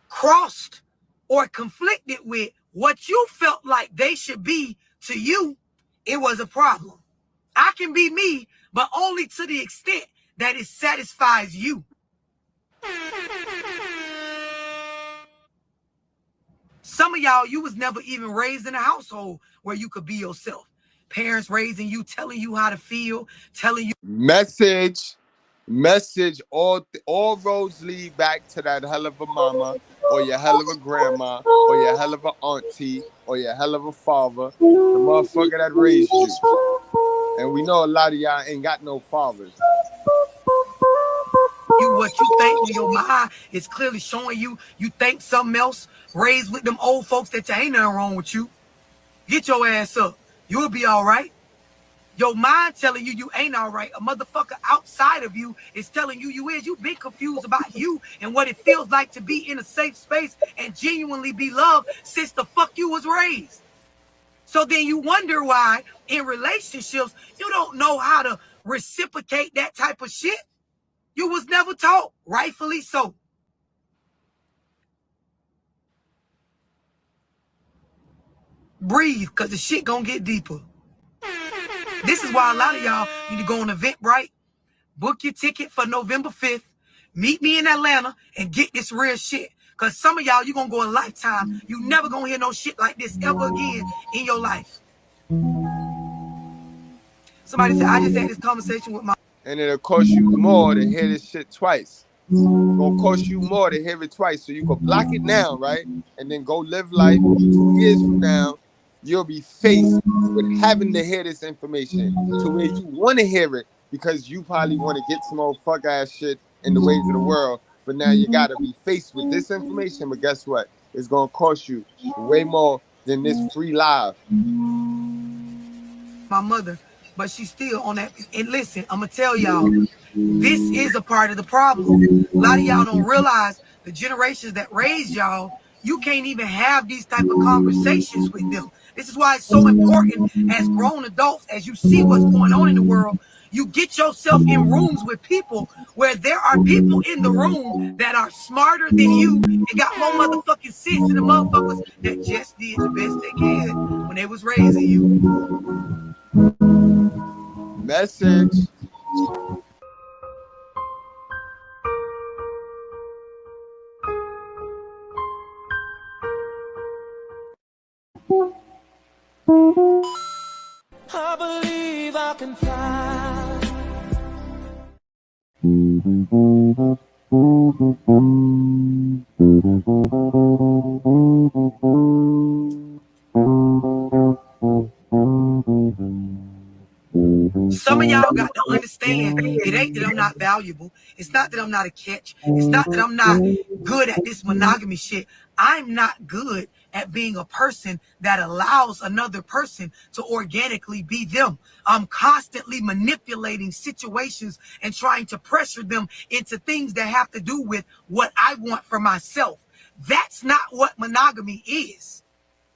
crossed or conflicted with what you felt like they should be to you, it was a problem. I can be me, but only to the extent that it satisfies you. Some of y'all, you was never even raised in a household where you could be yourself. Parents raising you, telling you how to feel, telling you. Message, all roads lead back to that hell of a mama or your hell of a grandma or your hell of a auntie or your hell of a father, the motherfucker that raised you. And we know a lot of y'all ain't got no fathers. You what you think when your mind is clearly showing you think something else, raised with them old folks that you ain't nothing wrong with you. Get your ass up. You'll be all right. Your mind telling you ain't all right. A motherfucker outside of you is telling you is. You've been confused about you and what it feels like to be in a safe space and genuinely be loved since the fuck you was raised. So then you wonder why in relationships you don't know how to reciprocate that type of shit. You was never taught, rightfully so. Breathe, because the shit gonna get deeper. This is why a lot of y'all need to go on Eventbrite, book your ticket for November 5th, meet me in Atlanta, and get this real shit. Because some of y'all, you gonna go a lifetime. You never gonna hear no shit like this ever again in your life. Somebody said, I just had this conversation with my... And it'll cost you more to hear this shit twice. It's gonna cost you more to hear it twice. So you can block it now, right? And then go live life. 2 years from now, you'll be faced with having to hear this information to where you want to hear it because you probably want to get some old fuck ass shit in the ways of the world. But now you gotta be faced with this information. But guess what? It's gonna cost you way more than this free live. My mother, but she's still on that. And listen, I'm gonna tell y'all, this is a part of the problem. A lot of y'all don't realize the generations that raised y'all, you can't even have these type of conversations with them. This is why it's so important as grown adults, as you see what's going on in the world, you get yourself in rooms with people where there are people in the room that are smarter than you and got more motherfucking sense than the motherfuckers that just did the best they can when they was raising you. Message. I believe I can fly. Some of y'all got to understand, it ain't that I'm not valuable. It's not that I'm not a catch. It's not that I'm not good at this monogamy shit. I'm not good at being a person that allows another person to organically be them. I'm constantly manipulating situations and trying to pressure them into things that have to do with what I want for myself. That's not what monogamy is.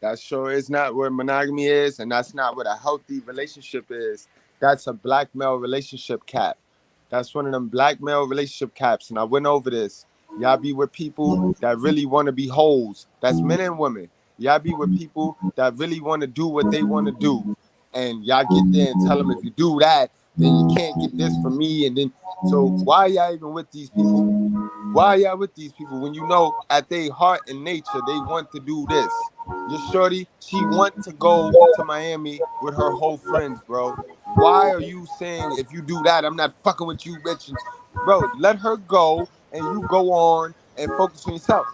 That sure is not what monogamy is, and that's not what a healthy relationship is. That's a black male relationship cap. That's one of them black male relationship caps, and I went over this. Y'all be with people that really want to be hoes. That's men and women. Y'all be with people that really want to do what they want to do. And y'all get there and tell them, if you do that, then you can't get this from me. And then, so why y'all even with these people? Why y'all with these people when you know at their heart and nature they want to do this? Your shorty, she want to go to Miami with her whole friends, bro. Why are you saying, if you do that, I'm not fucking with you, bitch? And, bro, let her go and you go on and focus on yourself.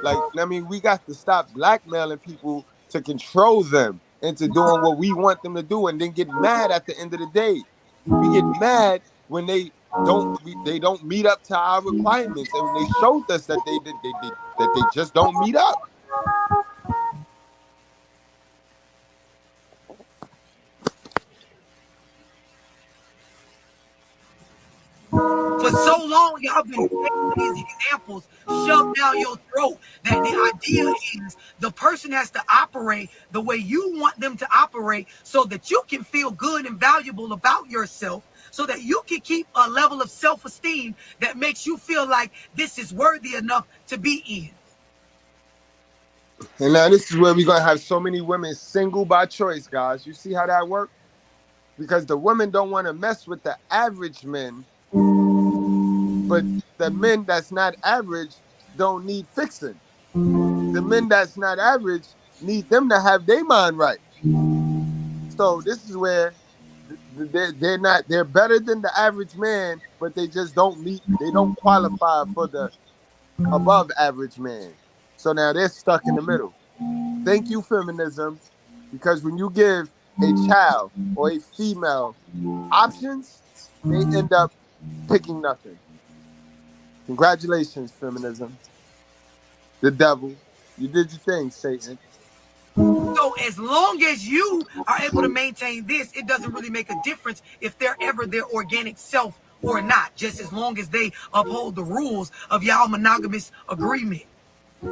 Like, I mean, we got to stop blackmailing people to control them into doing what we want them to do, and then get mad at the end of the day. We get mad when they don't meet up to our requirements, and when they showed us that they just don't meet up. For so long, y'all been taking these examples shoved down your throat that the idea is the person has to operate the way you want them to operate so that you can feel good and valuable about yourself, so that you can keep a level of self-esteem that makes you feel like this is worthy enough to be in. And now this is where we're going to have so many women single by choice, guys. You see how that works? Because the women don't want to mess with the average men, but the men that's not average don't need fixing. The men that's not average need them to have their mind right. So this is where they're better than the average man, but they just they don't qualify for the above average man. So now they're stuck in the middle. Thank you, feminism, because when you give a child or a female options, they end up picking nothing. Congratulations, feminism. The devil. You did your thing, Satan. So as long as you are able to maintain this, it doesn't really make a difference if they're ever their organic self or not, just as long as they uphold the rules of y'all monogamous agreement.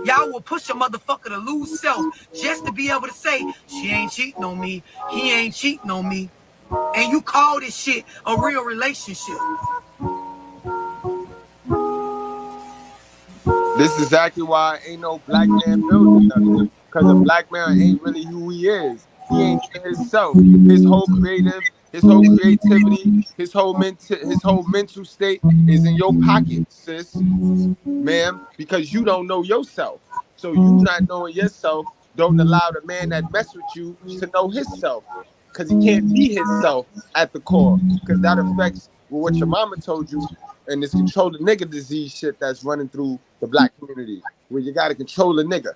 Y'all will push a motherfucker to lose self just to be able to say, she ain't cheating on me, he ain't cheating on me. And you call this shit a real relationship. This is exactly why ain't no black man building nothing. Because a black man ain't really who he is. He ain't himself. His whole creativity, his whole mental state is in your pocket, sis, ma'am, because you don't know yourself. So you not knowing yourself don't allow the man that mess with you to know himself. Because he can't be himself at the core. Because that affects what your mama told you, and this control the nigga disease shit that's running through the black community, where you gotta control the nigga.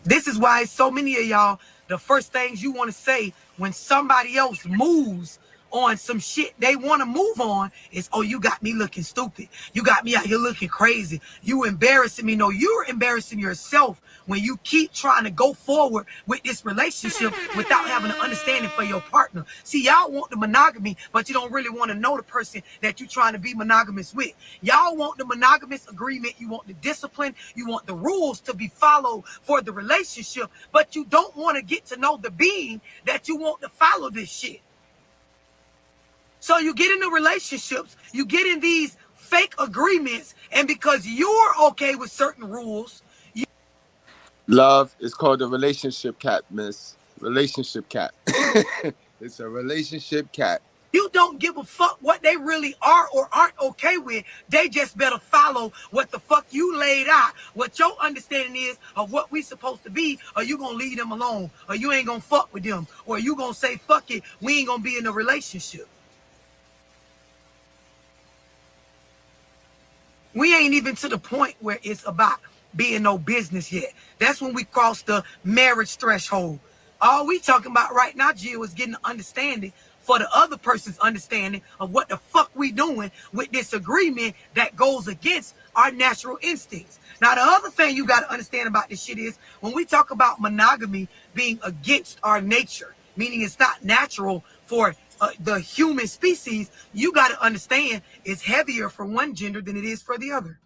This is why so many of y'all, the first things you want to say when somebody else moves on some shit they want to move on is, oh, you got me looking stupid. You got me out here looking crazy. You embarrassing me. No, you're embarrassing yourself when you keep trying to go forward with this relationship without having an understanding for your partner. See, y'all want the monogamy, but you don't really want to know the person that you're trying to be monogamous with. Y'all want the monogamous agreement. You want the discipline. You want the rules to be followed for the relationship, but you don't want to get to know the being that you want to follow this shit. So you get into relationships, you get in these fake agreements, and because you're okay with certain rules, Love is called a relationship cap, miss. Relationship cap. It's a relationship cap. You don't give a fuck what they really are or aren't okay with. They just better follow what the fuck you laid out, what your understanding is of what we supposed to be, or you gonna leave them alone, or you ain't gonna fuck with them, or you gonna say, fuck it, we ain't gonna be in a relationship. We ain't even to the point where it's about being no business yet. That's when we cross the marriage threshold. All we talking about right now, Jill, is getting an understanding for the other person's understanding of what the fuck we doing with this agreement that goes against our natural instincts. Now, the other thing you got to understand about this shit is when we talk about monogamy being against our nature, meaning it's not natural for the human species, you got to understand it's heavier for one gender than it is for the other.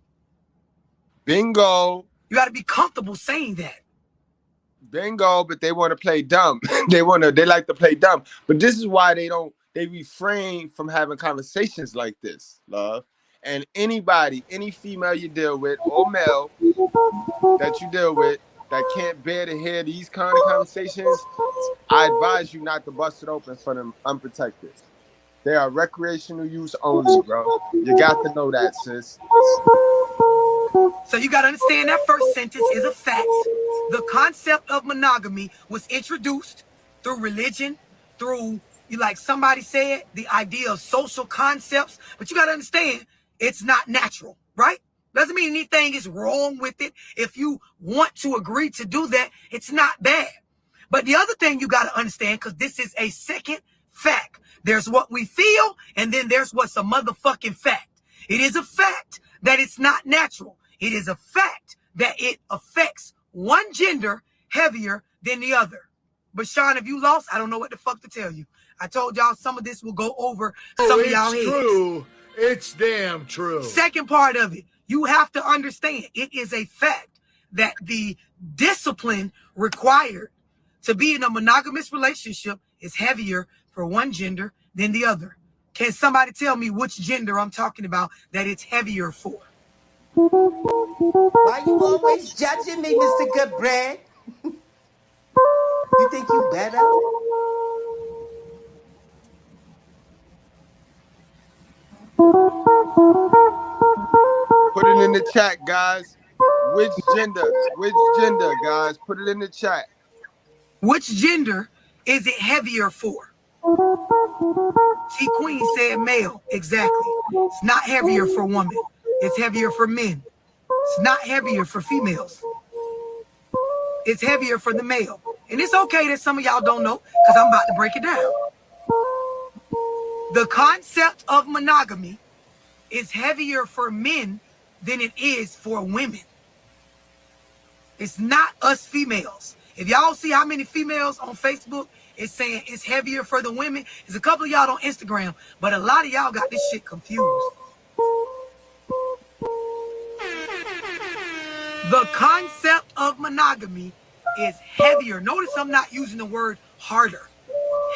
Bingo. You got to be comfortable saying that. Bingo, but they want to play dumb. They like to play dumb. But this is why they refrain from having conversations like this, love. And anybody, any female you deal with or male that you deal with that can't bear to hear these kind of conversations, I advise you not to bust it open for them unprotected. They are recreational use only, bro. You got to know that, sis. So you got to understand that first sentence is a fact. The concept of monogamy was introduced through religion, through, like somebody said, the idea of social concepts. But you got to understand, it's not natural, right? Doesn't mean anything is wrong with it. If you want to agree to do that, it's not bad. But the other thing you got to understand, because this is a second fact. There's what we feel, and then there's what's a motherfucking fact. It is a fact that it's not natural. It is a fact that it affects one gender heavier than the other. But Sean, if you lost, I don't know what the fuck to tell you. I told y'all some of this will go over some of y'all heads. It's true. It's damn true. Second part of it, you have to understand it is a fact that the discipline required to be in a monogamous relationship is heavier for one gender than the other. Can somebody tell me which gender I'm talking about that it's heavier for? Why you always judging me, Mr. Goodbread? You think you better? Put it in the chat, guys. Which gender? Which gender, guys? Put it in the chat. Which gender is it heavier for? See, Queen said male. Exactly. It's not heavier for women. It's heavier for men. It's not heavier for females. It's heavier for the male. And it's okay that some of y'all don't know, because I'm about to break it down. The concept of monogamy is heavier for men than it is for women. It's not us females. If y'all see how many females on Facebook is saying it's heavier for the women, there's a couple of y'all on Instagram, but a lot of y'all got this shit confused. The concept of monogamy is heavier. Notice I'm not using the word harder.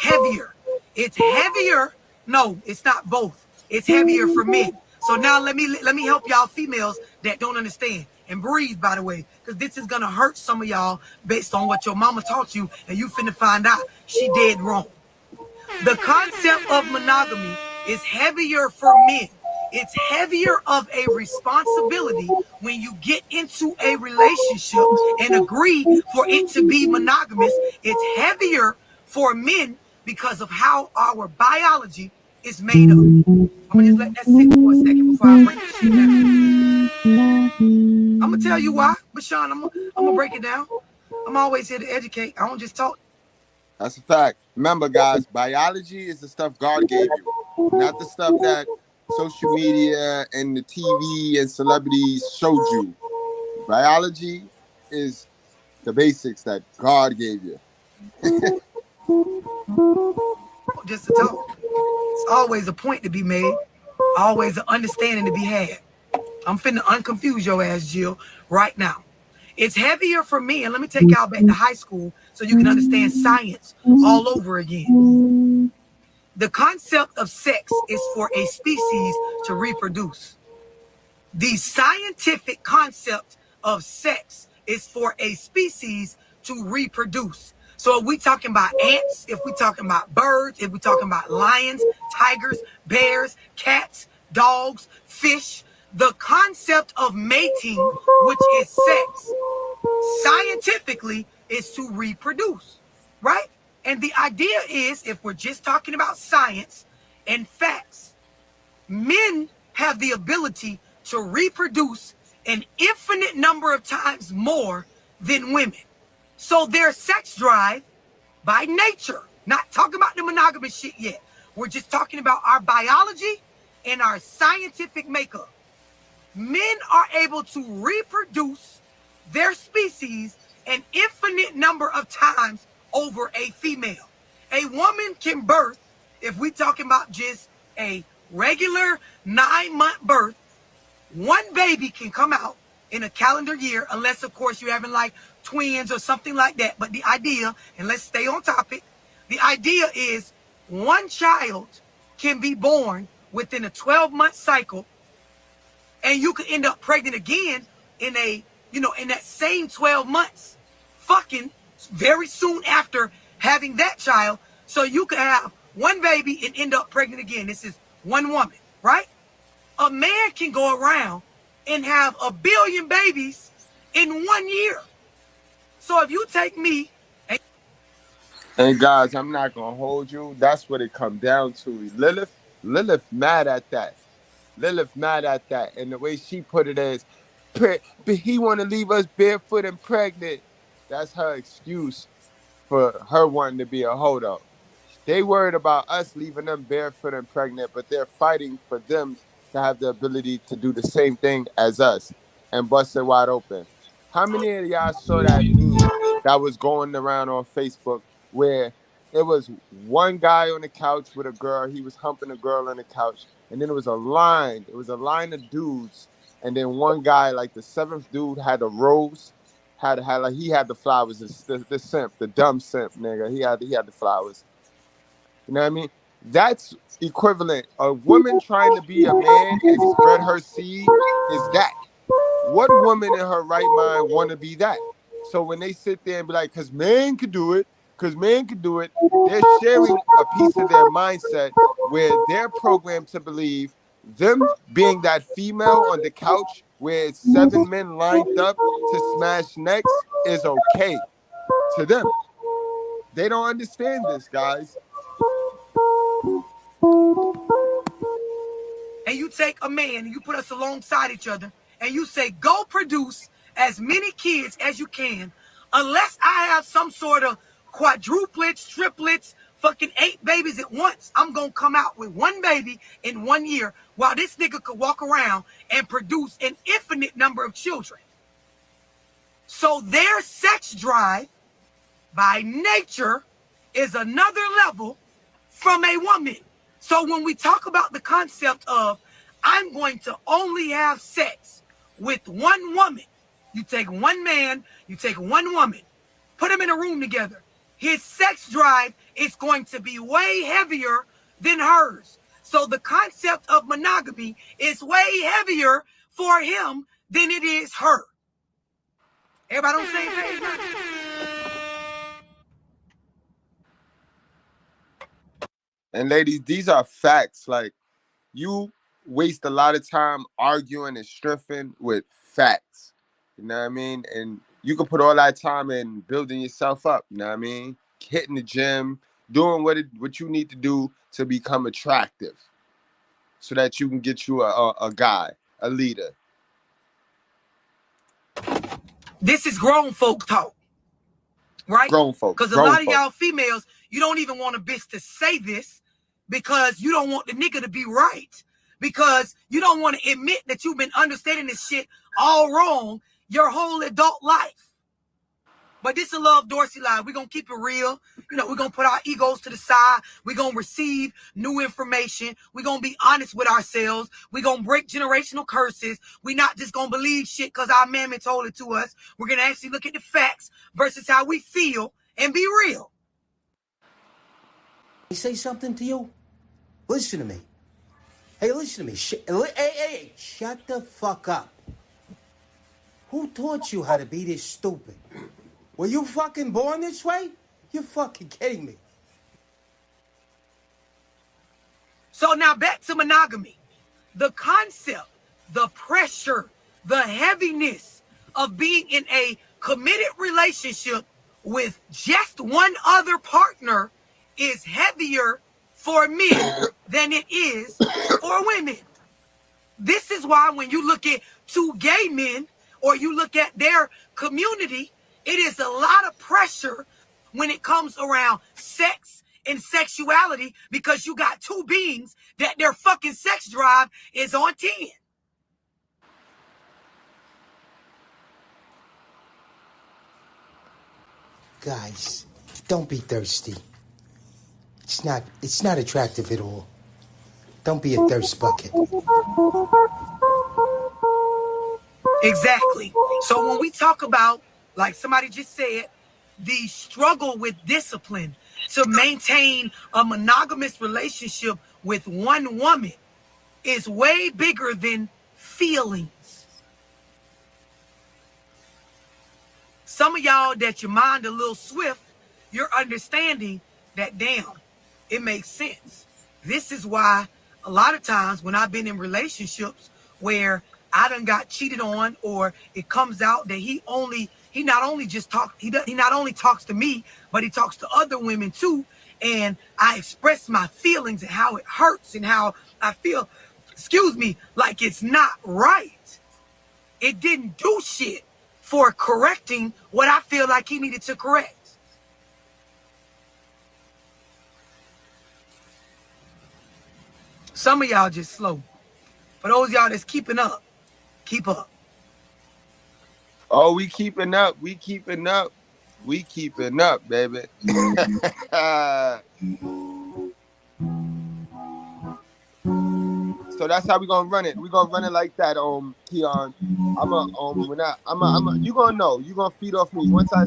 Heavier. It's heavier. No, it's not both. It's heavier for men. So now let me help y'all females that don't understand. And breathe, by the way, because this is gonna hurt some of y'all based on what your mama taught you, and you finna find out she dead wrong. The concept of monogamy is heavier for men. It's heavier of a responsibility when you get into a relationship and agree for it to be monogamous. It's heavier for men because of how our biology is made up. I'm gonna just let that sit for a second before I break this shit down. I'm gonna tell you why, but Sean, I'm gonna break it down. I'm always here to educate. I don't just talk. That's a fact. Remember, guys, biology is the stuff God gave you, not the stuff that social media and the TV and celebrities showed you. Biology is the basics that God gave you. Just to talk. It's always a point to be made, always an understanding to be had. I'm finna unconfuse your ass, Jill, right now. It's heavier for me, and let me take y'all back to high school so you can understand science all over again. The concept of sex is for a species to reproduce. The scientific concept of sex is for a species to reproduce. So if we talking about ants, if we talking about birds, if we talking about lions, tigers, bears, cats, dogs, fish, the concept of mating, which is sex, scientifically is to reproduce, right? And the idea is, if we're just talking about science and facts, men have the ability to reproduce an infinite number of times more than women. So their sex drive by nature, not talking about the monogamous shit yet. We're just talking about our biology and our scientific makeup. Men are able to reproduce their species an infinite number of times over a female. A woman can birth, if we talking about just a regular 9-month birth, one baby can come out in a calendar year, unless of course you're having like twins or something like that. But the idea, and let's stay on topic, the idea is one child can be born within a 12-month cycle, and you could end up pregnant again in in that same 12 months, fucking very soon after having that child. So you could have one baby and end up pregnant again. This is one woman, right? A man can go around and have 1 billion babies in 1 year. So if you take me And guys, I'm not gonna hold you. That's what it come down to. Lilith mad at that. Lilith mad at that. And the way she put it is, but he want to leave us barefoot and pregnant. That's her excuse for her wanting to be a hold-up. They worried about us leaving them barefoot and pregnant, but they're fighting for them to have the ability to do the same thing as us and bust it wide open. How many of y'all saw that meme that was going around on Facebook where it was one guy on the couch with a girl, he was humping a girl on the couch, and then it was a line of dudes, and then one guy, like the seventh dude, had a rose, had like he had the flowers, the simp, the dumb simp nigga, he had the flowers. You know what I mean? That's equivalent. A woman trying to be a man and spread her seed is that. What woman in her right mind want to be that? So when they sit there and be like, because man could do it, they're sharing a piece of their mindset where they're programmed to believe them being that female on the couch where it's 7 men lined up to smash necks is okay to them. They don't understand this, guys. And you take a man and you put us alongside each other and you say, go produce as many kids as you can, unless I have some sort of quadruplets, triplets, fucking 8 babies at once. I'm going to come out with 1 baby in 1 year while this nigga could walk around and produce an infinite number of children. So their sex drive by nature is another level from a woman. So when we talk about the concept of I'm going to only have sex with one woman, you take one man, you take one woman, put them in a room together. His sex drive is going to be way heavier than hers. So the concept of monogamy is way heavier for him than it is her. Everybody on the same page now? And ladies, these are facts. Like, you waste a lot of time arguing and striffing with facts. You know what I mean? And you can put all that time in building yourself up. You know what I mean? Hitting the gym, doing what you need to do to become attractive so that you can get you a guy, a leader. This is grown folk talk. Right? Grown folk. Because a lot of y'all females, you don't even want a bitch to say this because you don't want the nigga to be right. Because you don't want to admit that you've been understanding this shit all wrong your whole adult life. But this is Love Dorsey Live. We're going to keep it real. We're going to put our egos to the side. We're going to receive new information. We're going to be honest with ourselves. We're going to break generational curses. We're not just going to believe shit because our mammy told it to us. We're going to actually look at the facts versus how we feel and be real. Say something to you? Listen to me. Hey, listen to me. Hey, shut the fuck up. Who taught you how to be this stupid? Were you fucking born this way? You're fucking kidding me. So now back to monogamy. The concept, the pressure, the heaviness of being in a committed relationship with just one other partner is heavier for men than it is for women. This is why when you look at two gay men or you look at their community, it is a lot of pressure when it comes around sex and sexuality because you got two beings that their fucking sex drive is on 10. Guys, don't be thirsty. It's not attractive at all. Don't be a thirst bucket. Exactly. So when we talk about, like somebody just said, the struggle with discipline to maintain a monogamous relationship with one woman is way bigger than feelings. Some of y'all that your mind a little swift, you're understanding that, damn, it makes sense. This is why a lot of times when I've been in relationships where I done got cheated on, or it comes out that he not only talks to me, but he talks to other women too. And I express my feelings and how it hurts and how I feel, like it's not right. It didn't do shit for correcting what I feel like he needed to correct. Some of y'all just slow. For those of y'all that's keeping up, keep up. Oh, we keeping up. We keeping up. We keeping up, baby. So that's how we gonna run it. We gonna run it like that, Keon. You gonna know. You gonna feed off me. Once I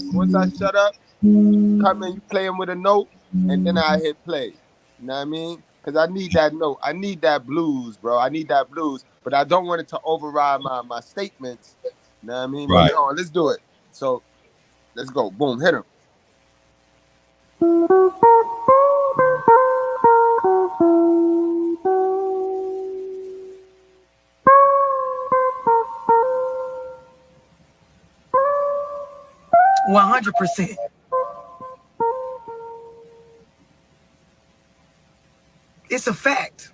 shut up, come in, you playing with a note, and then I hit play. You know what I mean? Because I need that note. I need that blues, bro. I need that blues. But I don't want it to override my statements. You know what I mean? Right. But let's do it. So let's go. Boom, hit him. 100%. It's a fact.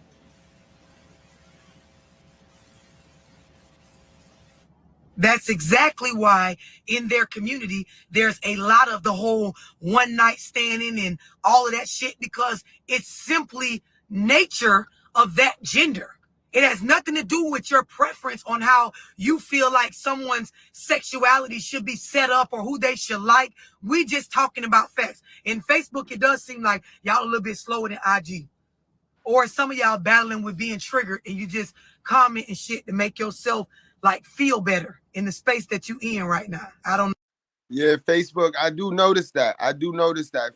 That's exactly why in their community, there's a lot of the whole one night standing and all of that shit, because it's simply nature of that gender. It has nothing to do with your preference on how you feel like someone's sexuality should be set up or who they should like. We just talking about facts. In Facebook, it does seem like y'all a little bit slower than IG. Or some of y'all battling with being triggered and you just comment and shit to make yourself like feel better in the space that you in right now. I don't know. Yeah, Facebook, I do notice that.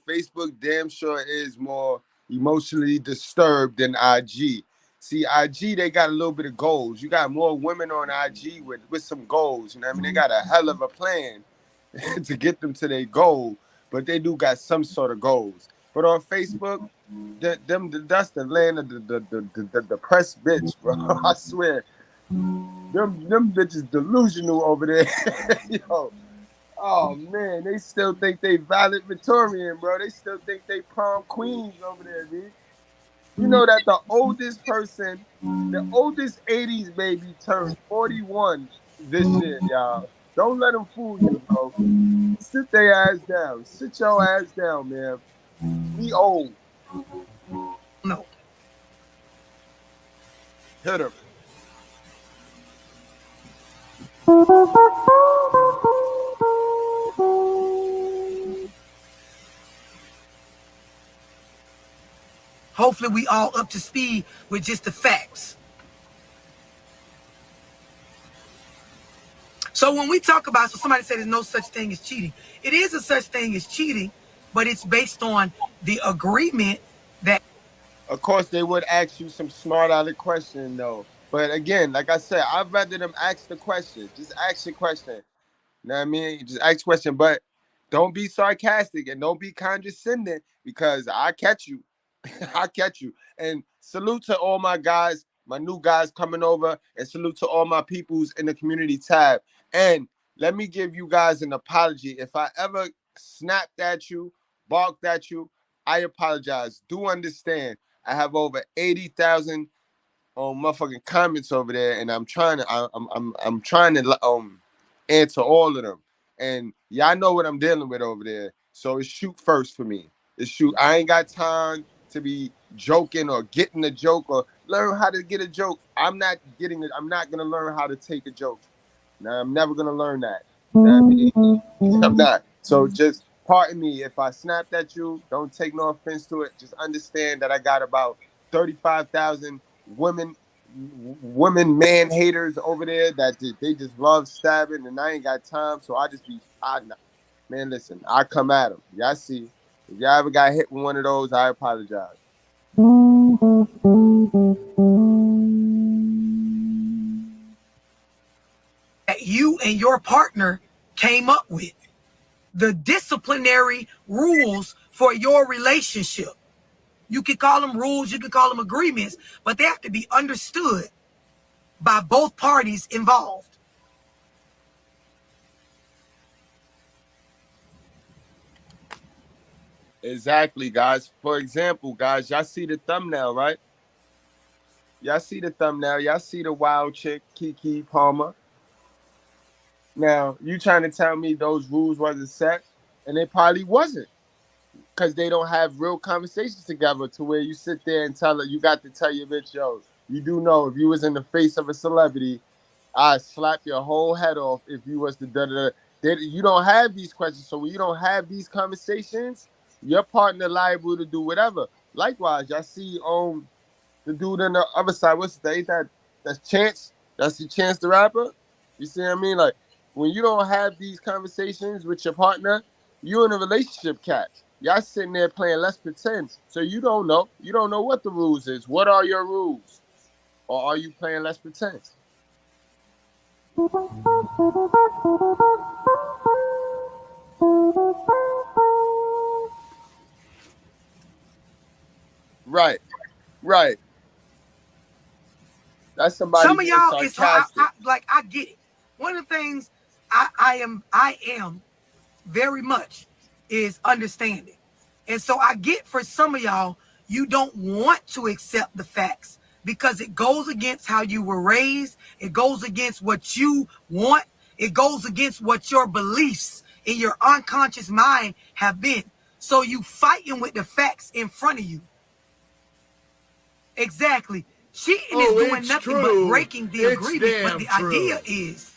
Facebook damn sure is more emotionally disturbed than IG. See, IG, they got a little bit of goals. You got more women on IG with some goals. You know what I mean? They got a hell of a plan to get them to their goal, but they do got some sort of goals. But on Facebook, that's the land of the depressed bitch, bro. I swear. Them bitches delusional over there. Yo. Oh man, they still think they valedictorian, bro. They still think they prom queens over there, dude. You know that the oldest 80s baby turned 41 this year, y'all. Don't let them fool you, bro. Sit their ass down. Sit your ass down, man. Be old. No. Hit him. Hopefully we all up to speed with just the facts. So when we talk about, so somebody said there's no such thing as cheating. It is a such thing as cheating, but it's based on the agreement that. Of course, they would ask you some smart-aleck question, though. But again, like I said, I'd rather them ask the question. Just ask the question. You know what I mean? Just ask the question. But Don't be sarcastic and don't be condescending because I catch you. I catch you. And salute to all my guys, my new guys coming over, and salute to all my peoples in the community tab. And let me give you guys an apology. If I ever snapped at you, barked at you, I apologize. Do understand. I have over 80,000 motherfucking comments over there, and I'm trying to answer all of them. And y'all know what I'm dealing with over there. So it's shoot first for me. It's shoot. I ain't got time to be joking or getting a joke or learn how to get a joke. I'm not getting it. I'm not gonna learn how to take a joke. Now I'm never gonna learn that. I mean, I'm not. So just pardon me if I snapped at you. Don't take no offense to it. Just understand that I got about 35,000 women man haters over there that they just love stabbing, and I ain't got time. So man, listen, I come at them. Y'all see, if y'all ever got hit with one of those, I apologize. That you and your partner came up with. The disciplinary rules for your relationship. You can call them rules, you can call them agreements, but they have to be understood by both parties involved. Exactly, guys. For example, guys, y'all see the thumbnail, right? Y'all see the thumbnail. Y'all see the wild chick, Keke Palmer. Now, you trying to tell me those rules wasn't set? And they probably wasn't. Because they don't have real conversations together to where you sit there and tell her, you got to tell your bitch, yo, you do know if you was in the face of a celebrity, I'd slap your whole head off if you was the da-da-da. You don't have these questions. So when you don't have these conversations, your partner liable to do whatever. Likewise, y'all see the dude on the other side, what's the ain't that's Chance? That's the Chance the Rapper? You see what I mean? Like, when you don't have these conversations with your partner, you in a relationship, cat. Y'all sitting there playing let's pretend. So you don't know. You don't know what the rules is. What are your rules? Or are you playing let's pretend? Right. Right. That's somebody Some of being y'all, it's hard. sarcastic. I get it. One of the things I am very much is understanding. And so I get for some of y'all, you don't want to accept the facts because it goes against how you were raised. It goes against what you want. It goes against what your beliefs in your unconscious mind have been. So you fighting with the facts in front of you. Exactly. Cheating is doing nothing but breaking the agreement. But the idea is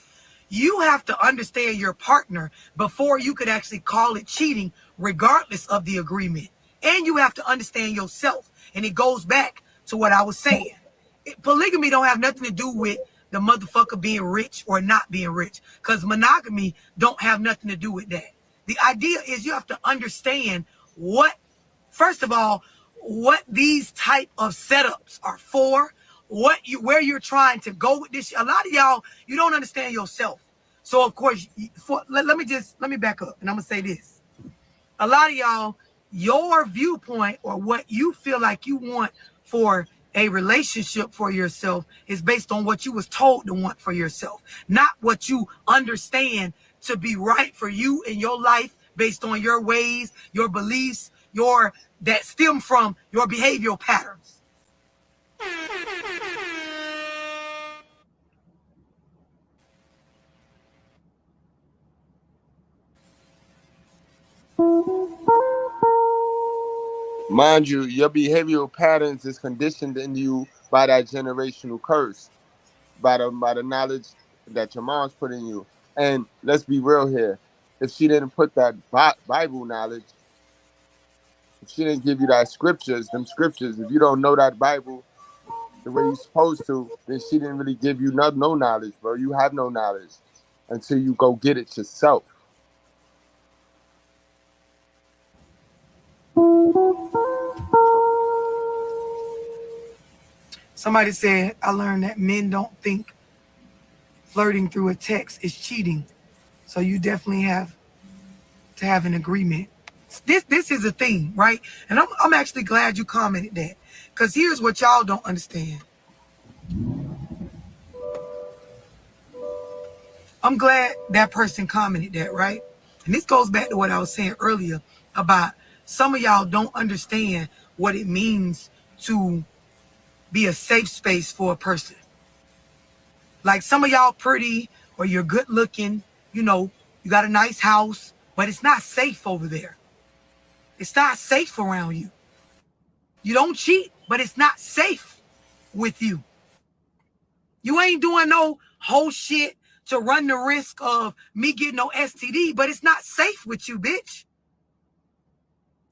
you have to understand your partner before you could actually call it cheating, regardless of the agreement. And you have to understand yourself. And it goes back to what I was saying. Polygamy don't have nothing to do with the motherfucker being rich or not being rich. Because monogamy don't have nothing to do with that. The idea is you have to understand first of all, what these type of setups are for, where you're trying to go with this. A lot of y'all, you don't understand yourself. So of course, let me back up and I'm gonna say this. A lot of y'all, your viewpoint or what you feel like you want for a relationship for yourself is based on what you was told to want for yourself, not what you understand to be right for you in your life based on your ways, your beliefs, that stem from your behavioral patterns. Mind you, your behavioral patterns is conditioned in you by that generational curse, by the knowledge that your mom's put in you. And let's be real here. If she didn't put that Bible knowledge, if she didn't give you that them scriptures, if you don't know that Bible the way you're supposed to, then she didn't really give you no knowledge, bro. You have no knowledge until you go get it yourself. Somebody said, I learned that men don't think flirting through a text is cheating. So you definitely have to have an agreement. This is a thing, right? And I'm actually glad you commented that, because here's what y'all don't understand. I'm glad that person commented that, right? And this goes back to what I was saying earlier about some of y'all don't understand what it means to be a safe space for a person. Like some of y'all pretty or you're good looking, you know, you got a nice house, but it's not safe over there. It's not safe around you. You don't cheat, but it's not safe with you. You ain't doing no whole shit to run the risk of me getting no STD, but it's not safe with you, bitch.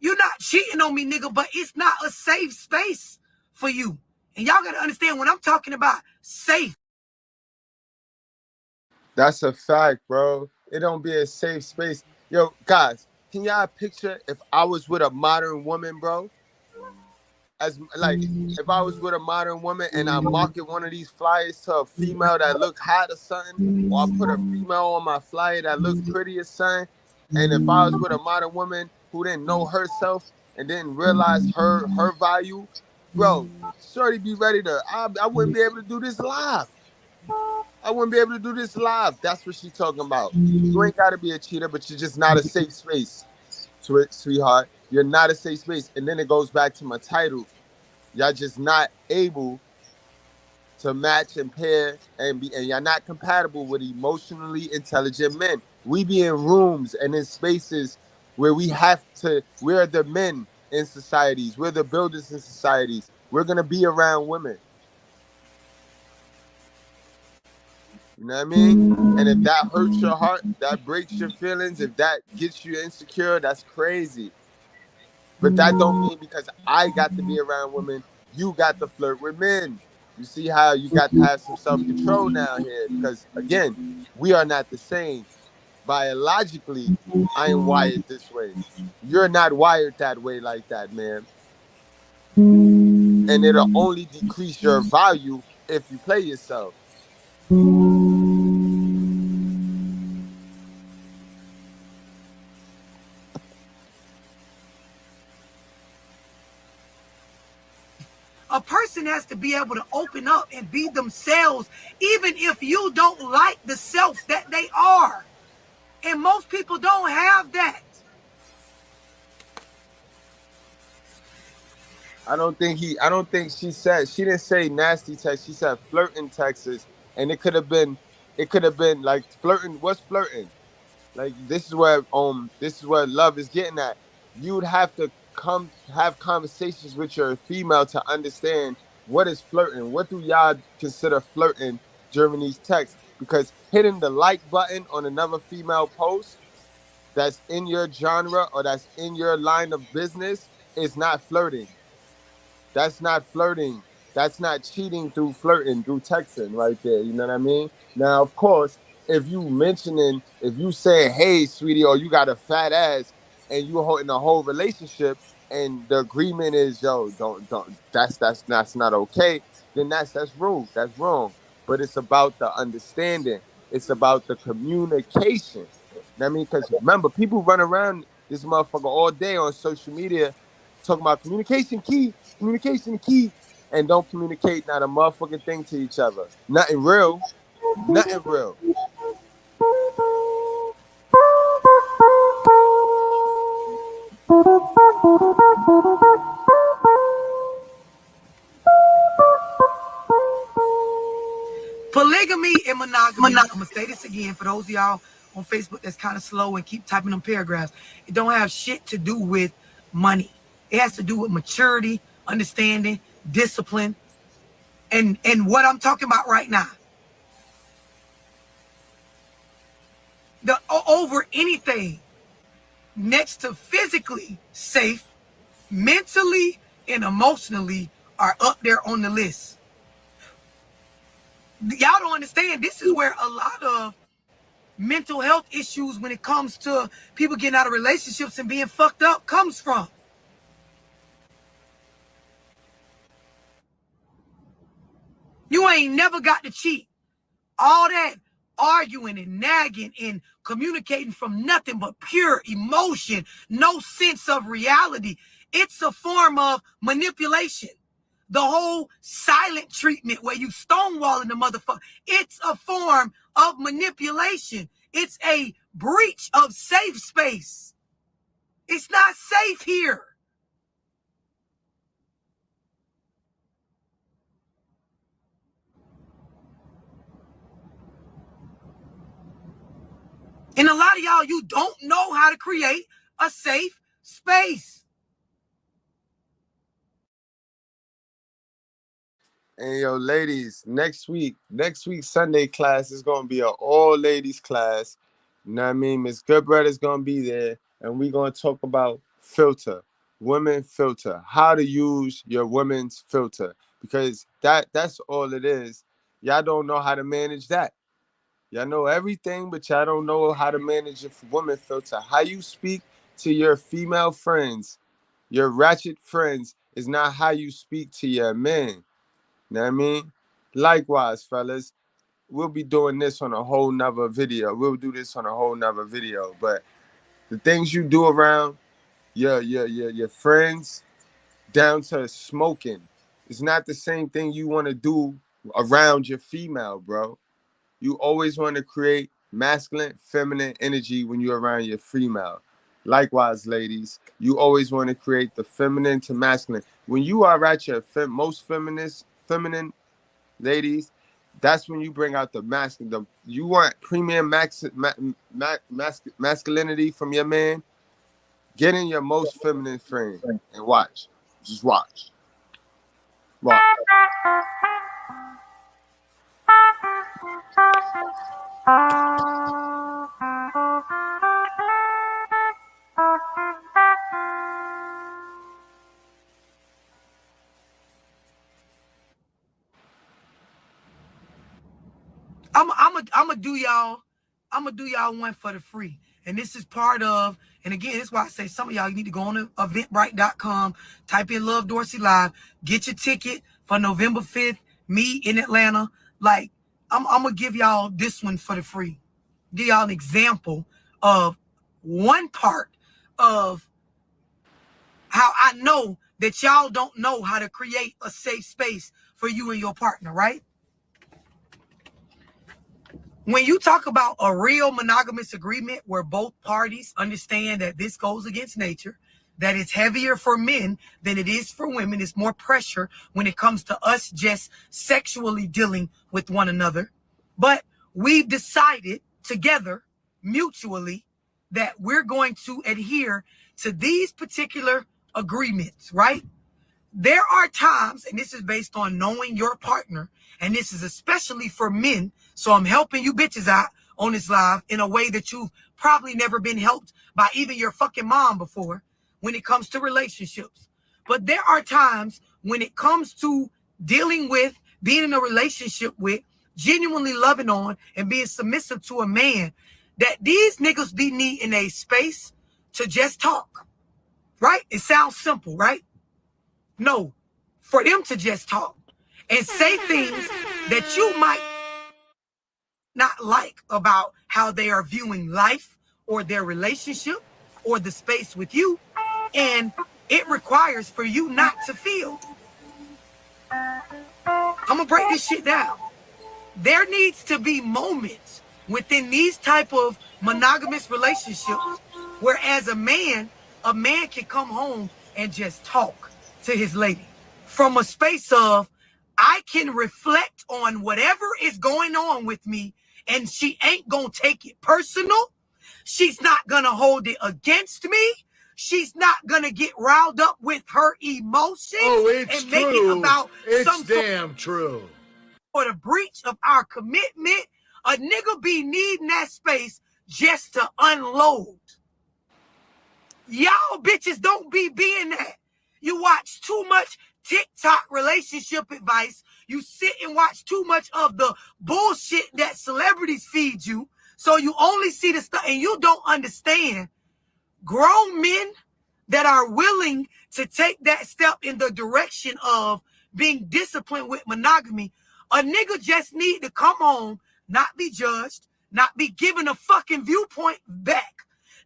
You're not cheating on me, nigga, but it's not a safe space for you. And y'all got to understand when I'm talking about safe. That's a fact, bro. It don't be a safe space. Yo, guys, can y'all picture if I was with a modern woman, bro? As like if I was with a modern woman and I market one of these flyers to a female that look hot or something, or I put a female on my flyer that look pretty or something, and if I was with a modern woman who didn't know herself and didn't realize her value, bro, shorty be ready to. I wouldn't be able to do this live. I wouldn't be able to do this live. That's what she's talking about. You ain't got to be a cheater, but you're just not a safe space, sweetheart. You're not a safe space. And then it goes back to my title. Y'all just not able to match and pair and y'all not compatible with emotionally intelligent men. We be in rooms and in spaces where we're the men in societies. We're the builders in societies. We're going to be around women. You know what I mean? And if that hurts your heart, that breaks your feelings, if that gets you insecure, that's crazy. But that don't mean because I got to be around women, you got to flirt with men. You see how you got to have some self-control down here? Because again, we are not the same. Biologically, I am wired this way. You're not wired that way like that, man. And it'll only decrease your value if you play yourself. A person has to be able to open up and be themselves, even if you don't like the self that they are. And most people don't have that. I don't think she didn't say nasty text. She said flirting texts. And it could have been like flirting. What's flirting? Like this is where love is getting at. You would have to come have conversations with your female to understand what is flirting. What do y'all consider flirting during these texts? Because hitting the like button on another female post that's in your genre or that's in your line of business is not flirting. That's not flirting. That's not cheating through flirting, through texting right there. You know what I mean? Now, of course, if you saying, hey, sweetie, or you got a fat ass and you holding the whole relationship and the agreement is, yo, don't, that's not okay, then that's rude. That's wrong. But it's about the understanding. It's about the communication. You know what I mean? Because remember, people run around this motherfucker all day on social media talking about communication key, and don't communicate not a motherfucking thing to each other. Nothing real. Nothing real. Polygamy and monogamy. I'm going to say this again for those of y'all on Facebook that's kind of slow and keep typing them paragraphs. It don't have shit to do with money. It has to do with maturity, understanding, discipline, and what I'm talking about right now. Over anything next to physically safe, mentally and emotionally are up there on the list. Y'all don't understand. This is where a lot of mental health issues when it comes to people getting out of relationships and being fucked up comes from. You ain't never got to cheat. All that arguing and nagging and communicating from nothing but pure emotion, no sense of reality. It's a form of manipulation. The whole silent treatment where you stonewalling the motherfucker, it's a form of manipulation. It's a breach of safe space. It's not safe here. And a lot of y'all, you don't know how to create a safe space. And yo, ladies, next week Sunday class is gonna be an all ladies class. You know what I mean? Miss Goodbread is gonna be there, and we're gonna talk about filter, women filter, how to use your women's filter, because that's all it is. Y'all don't know how to manage that. Y'all know everything, but y'all don't know how to manage your woman filter. How you speak to your female friends, your ratchet friends, is not how you speak to your men. Know what I mean? Likewise, fellas, we'll be doing this on a whole nother video. We'll do this on a whole nother video. But the things you do around your friends, down to smoking, it's not the same thing you want to do around your female, bro. You always want to create masculine, feminine energy when you're around your female. Likewise, ladies, you always want to create the feminine to masculine. When you are at your most feminine, ladies, that's when you bring out the masculine. You want premium masculinity from your man. Get in your most feminine friend and watch. Just watch. Watch. I'm gonna do y'all one for the free. And this is part of, and again, this is why I say some of y'all, you need to go on to eventbrite.com, type in Love Dorsey Live, get your ticket for November 5th, me in Atlanta. Like, I'm gonna give y'all this one for the free. Give y'all an example of one part of how I know that y'all don't know how to create a safe space for you and your partner, right? When you talk about a real monogamous agreement where both parties understand that this goes against nature, that it's heavier for men than it is for women, it's more pressure when it comes to us just sexually dealing with one another. But we've decided together, mutually, that we're going to adhere to these particular agreements, right? There are times, and this is based on knowing your partner, and this is especially for men, so I'm helping you bitches out on this live in a way that you've probably never been helped by even your fucking mom before when it comes to relationships. But there are times when it comes to dealing with, being in a relationship with, genuinely loving on, and being submissive to a man, that these niggas be needing a space to just talk, right? It sounds simple, right? No, for them to just talk and say things that you might not like about how they are viewing life or their relationship or the space with you. And it requires for you not to feel. I'm gonna break this shit down. There needs to be moments within these type of monogamous relationships where as a man can come home and just talk to his lady from a space of, I can reflect on whatever is going on with me, and she ain't gonna take it personal. She's not gonna hold it against me. She's not gonna get riled up with her emotions and make it about some damn true. Or the breach of our commitment. A nigga be needing that space just to unload. Y'all bitches don't be being that. You watch too much TikTok relationship advice. You sit and watch too much of the bullshit that celebrities feed you. So you only see the stuff, and you don't understand. Grown men that are willing to take that step in the direction of being disciplined with monogamy, a nigga just need to come home, not be judged, not be given a fucking viewpoint back.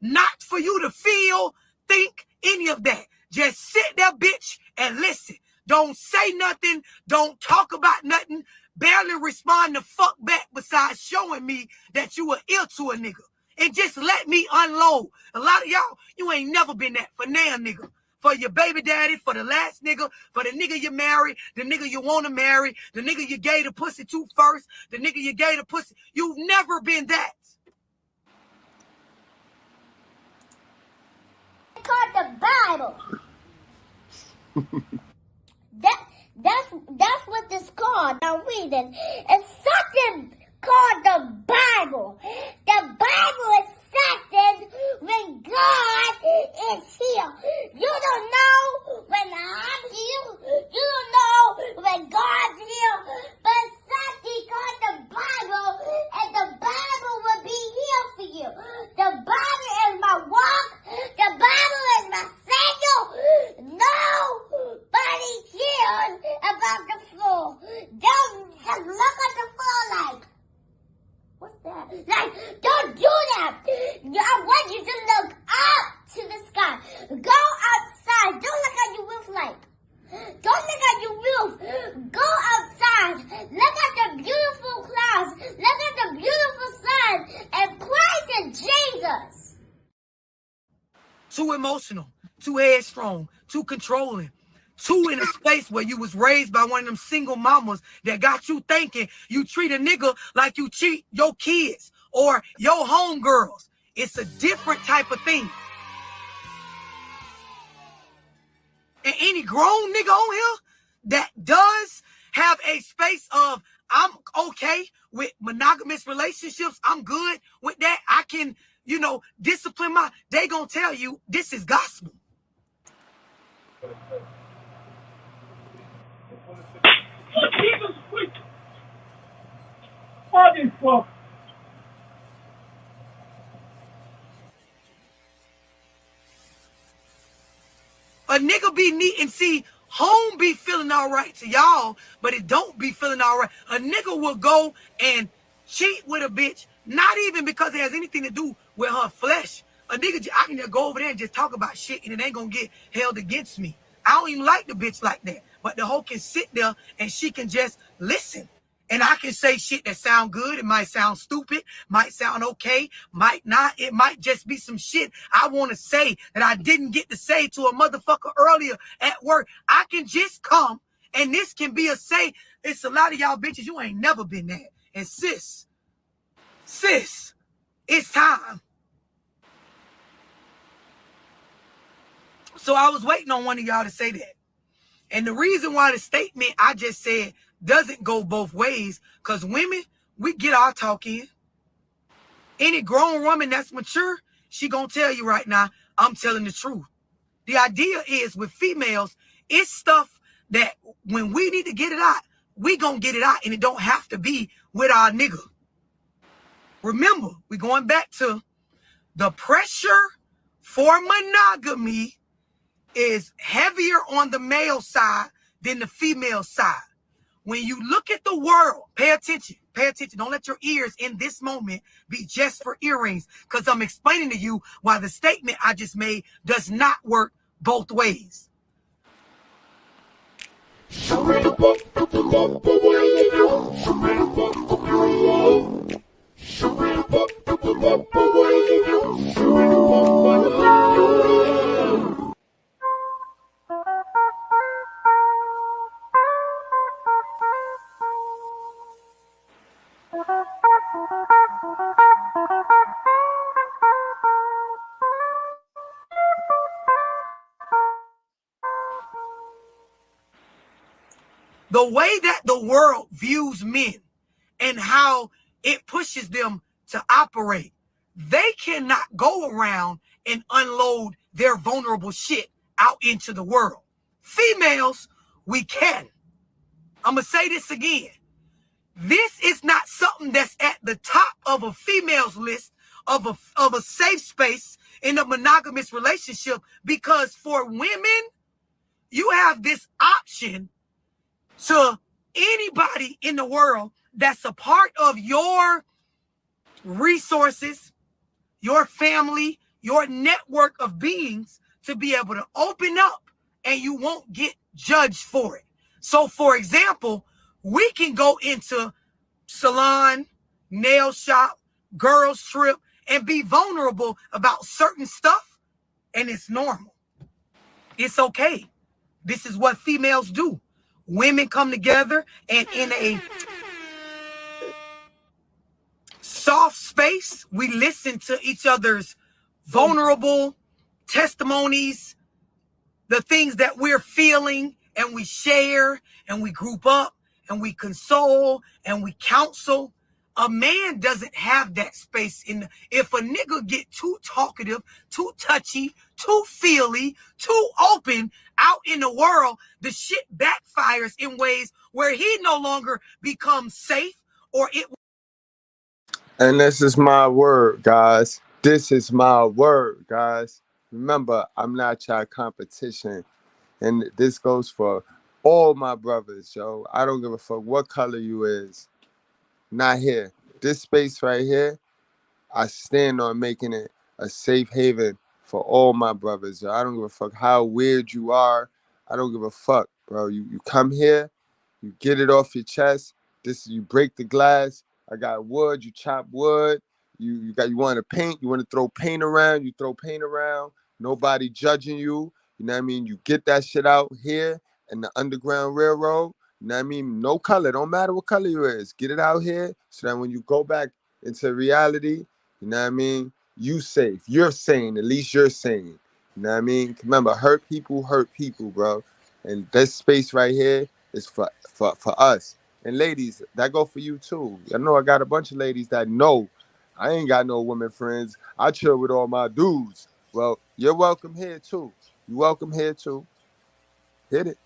Not for you to feel, think, any of that. Just sit there, bitch, and listen. Don't say nothing. Don't talk about nothing. Barely respond the fuck back besides showing me that you were ill to a nigga. And just let me unload. A lot of y'all, you ain't never been that for now, nigga. For your baby daddy, for the last nigga, for the nigga you marry, the nigga you want to marry, the nigga you gave the pussy to first, the nigga you gave the pussy. You've never been that. It's called the Bible. That's what it's called. Now read it. It's something called the Bible. The Bible is something when God is here. You don't know when I'm here. You don't know when God's here. But something called the Bible, and the Bible will be here for you. The Bible is my walk. The Bible is my Savior. Nobody cares about the floor. Don't just look at the floor like, what's that? Like, don't do that. I want you to look up to the sky. Go outside. Don't look at your roof like. Don't look at your roof. Go outside. Look at the beautiful clouds. Look at the beautiful sun. And pray to Jesus. Too emotional. Too headstrong. Too controlling. Too in a space where you was raised by one of them single mamas that got you thinking you treat a nigga like you treat your kids or your homegirls. It's a different type of thing. And any grown nigga on here that does have a space of, I'm okay with monogamous relationships, I'm good with that, I can, discipline they gonna tell you this is gospel. Jesus, quick. Fucking fuck. A nigga be neat and see home be feeling all right to y'all, but it don't be feeling all right. A nigga will go and cheat with a bitch, not even because it has anything to do with her flesh. A nigga, I can just go over there and just talk about shit and it ain't gonna get held against me. I don't even like the bitch like that. But the hoe can sit there and she can just listen. And I can say shit that sound good. It might sound stupid, might sound okay, might not. It might just be some shit I want to say that I didn't get to say to a motherfucker earlier at work. I can just come and this can be a say. It's a lot of y'all bitches, you ain't never been that. And sis, it's time. So I was waiting on one of y'all to say that. And the reason why the statement I just said doesn't go both ways, because women, we get our talk in. Any grown woman that's mature, she gonna tell you right now, I'm telling the truth. The idea is with females, it's stuff that when we need to get it out, we gonna get it out, and it don't have to be with our nigga. Remember, we're going back to the pressure for monogamy is heavier on the male side than the female side. When you look at the world, pay attention. Don't let your ears in this moment be just for earrings, because I'm explaining to you why the statement I just made does not work both ways. The way that the world views men and how it pushes them to operate, they cannot go around and unload their vulnerable shit out into the world. Females, we can. I'm going to say this again. This is not something that's at the top of a female's list of a safe space in a monogamous relationship, because for women, you have this option to anybody in the world that's a part of your resources, your family, your network of beings to be able to open up, and you won't get judged for it. So, for example, we can go into salon, nail shop, girls trip, and be vulnerable about certain stuff, and it's normal. It's okay. This is what females do. Women come together and in a soft space, we listen to each other's vulnerable testimonies, the things that we're feeling, and we share and we group up and we console and we counsel. A man doesn't have that space. If a nigga get too talkative, too touchy, too feely, too open out in the world, the shit backfires in ways where he no longer becomes safe, or it. And this is my word, guys. This is my word, guys. Remember, I'm not your competition. And this goes for all my brothers, yo. I don't give a fuck what color you is. Not here. This space right here, I stand on making it a safe haven for all my brothers, yo. I don't give a fuck how weird you are. I don't give a fuck, bro. You come here, you get it off your chest. You break the glass. I got wood. You chop wood. You want to paint. You want to throw paint around. You throw paint around. Nobody judging you. You know what I mean? You get that shit out here in the Underground Railroad. You know what I mean? No color. Don't matter what color you is. Get it out here so that when you go back into reality, you know what I mean? You safe. You're sane. At least you're sane. You know what I mean? Remember, hurt people, bro. And this space right here is for us. And ladies, that go for you too. I know I got a bunch of ladies that know I ain't got no women friends. I chill with all my dudes. Well, you're welcome here too. You welcome here too. Hit it.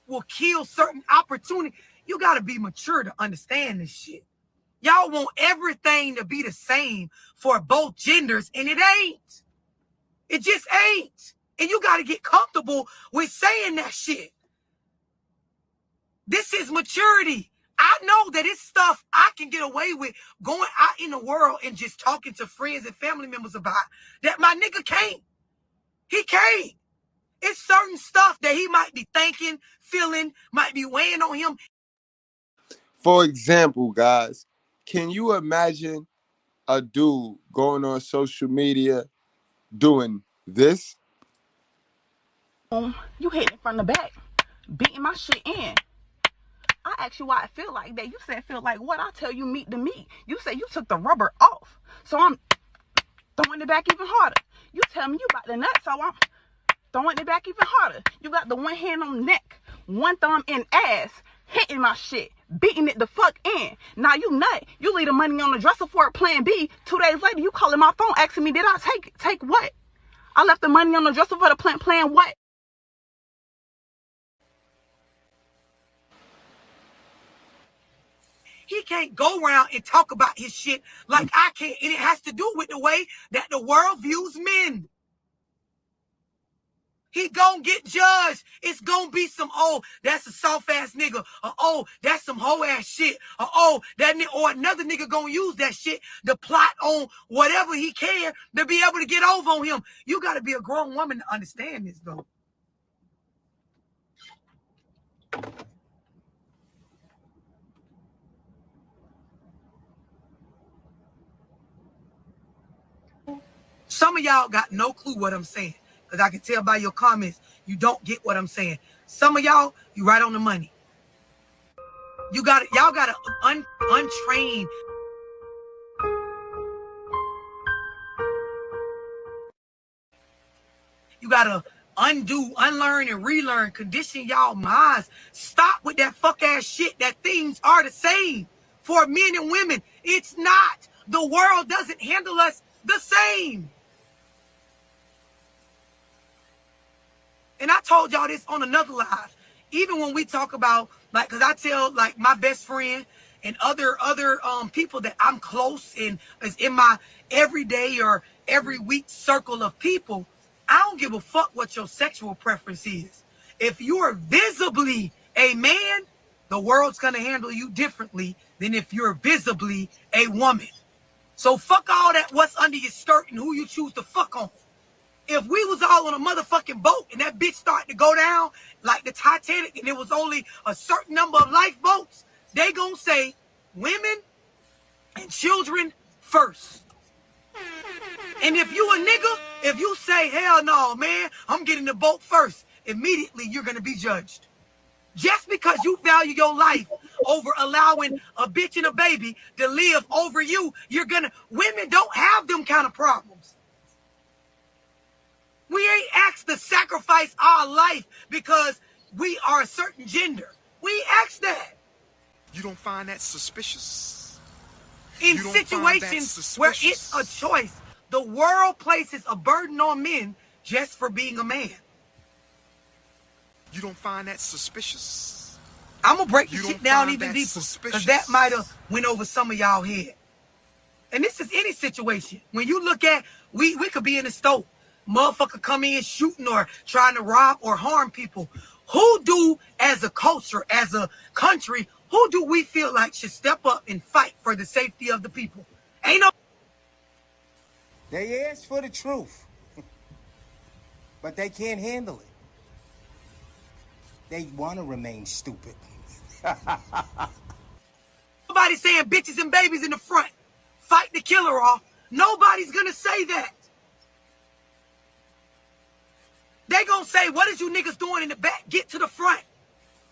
Will kill certain opportunity. You got to be mature to understand this shit. Y'all want everything to be the same for both genders, and it ain't. It just ain't. And you got to get comfortable with saying that shit. This is maturity. I know that it's stuff I can get away with going out in the world and just talking to friends and family members about that my nigga can't. He can't. It's certain stuff that he might be thinking, feeling, might be weighing on him. For example, guys, can you imagine a dude going on social media doing this? You hitting from the back, beating my shit in. I asked you why I feel like that. You said feel like what? I tell you meat to meat. You said you took the rubber off. So I'm throwing it back even harder. You tell me you got the nut, so I'm throwing it back even harder. You got the one hand on the neck, one thumb in ass, hitting my shit, beating it the fuck in. Now you nut. You leave the money on the dresser for a plan B. 2 days later, you calling my phone asking me, did I take what? I left the money on the dresser for the plan what? He can't go around and talk about his shit like I can. And it has to do with the way that the world views men. He gonna get judged. It's gonna be some, oh, that's a soft ass nigga. Or, oh, that's some hoe ass shit. Or, oh, or another nigga gonna use that shit to plot on whatever he can to be able to get over on him. You gotta be a grown woman to understand this, though. Some of y'all got no clue what I'm saying, because I can tell by your comments you don't get what I'm saying. Some of y'all, you right on the money. Y'all got to untrain. You got to undo, unlearn, and relearn, condition y'all minds. Stop with that fuck ass shit that things are the same for men and women. It's not. The world doesn't handle us the same. And I told y'all this on another live. Even when we talk about, like, because I tell, like, my best friend and other people that I'm close in is in my everyday or every week circle of people, I don't give a fuck what your sexual preference is. If you're visibly a man, the world's gonna handle you differently than if you're visibly a woman. So fuck all that what's under your skirt and who you choose to fuck on. If we was all on a motherfucking boat and that bitch started to go down like the Titanic and there was only a certain number of lifeboats, they gonna say women and children first. And if you a nigga, if you say, hell no, man, I'm getting the boat first, immediately you're gonna be judged. Just because you value your life over allowing a bitch and a baby to live over you, women don't have them kind of problems. We ain't asked to sacrifice our life because we are a certain gender. We asked that. You don't find that suspicious? In situations where it's a choice, the world places a burden on men just for being a man. You don't find that suspicious? I'm going to break the shit down even deeper because that might have went over some of y'all head. And this is any situation. When you look at, we could be in the store. Motherfucker come in shooting or trying to rob or harm people. Who do, as a culture, as a country, who do we feel like should step up and fight for the safety of the people? Ain't no... They ask for the truth, but they can't handle it. They want to remain stupid. Nobody saying bitches and babies in the front. Fight the killer off. Nobody's going to say that. They gonna say, what is you niggas doing in the back? Get to the front.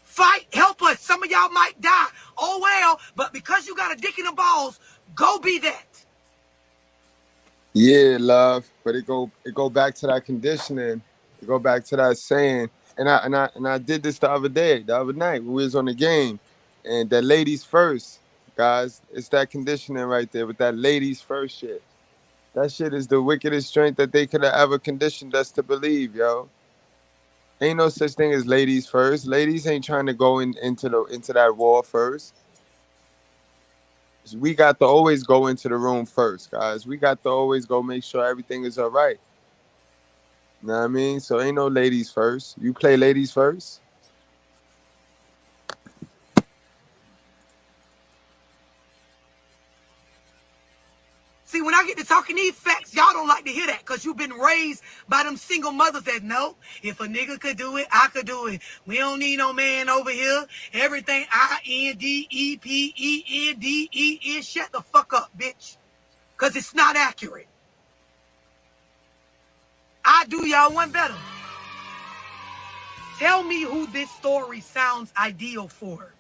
Fight, help us. Some of y'all might die. Oh well, but because you got a dick in the balls, go be that. Yeah, love. But it go back to that conditioning. It go back to that saying. And I did this the other night when we was on the game. And that ladies first, guys. It's that conditioning right there with that ladies first shit. That shit is the wickedest strength that they could have ever conditioned us to believe, yo. Ain't no such thing as ladies first. Ladies ain't trying to go into that war first. We got to always go into the room first, guys. We got to always go make sure everything is all right. You know what I mean? So ain't no ladies first. You play ladies first? See, when I get to talking these facts, y'all don't like to hear that because you've been raised by them single mothers that know if a nigga could do it, I could do it. We don't need no man over here. Everything INDEPENDE is shut the fuck up, bitch. Because it's not accurate. I do y'all one better. Tell me who this story sounds ideal for.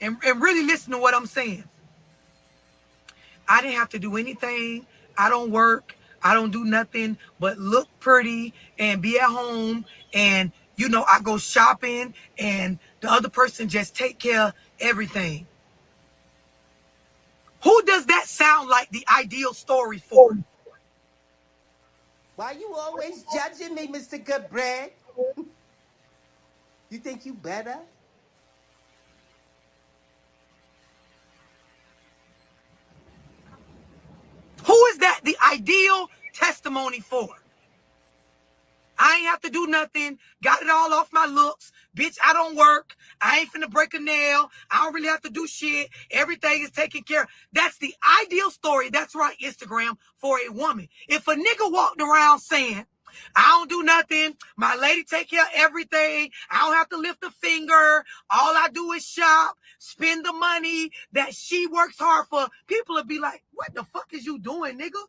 And really listen to what I'm saying. I didn't have to do anything. I don't work. I don't do nothing but look pretty and be at home. And, you know, I go shopping and the other person just take care of everything. Who does that sound like the ideal story for? Why you always judging me, Mr. Goodbread? You think you better? Who is that the ideal testimony for? I ain't have to do nothing. Got it all off my looks. Bitch, I don't work. I ain't finna break a nail. I don't really have to do shit. Everything is taken care of. That's the ideal story. That's right, Instagram, for a woman. If a nigga walked around saying, I don't do nothing. My lady take care of everything. I don't have to lift a finger. All I do is shop, spend the money that she works hard for. People would be like, what the fuck is you doing, nigga?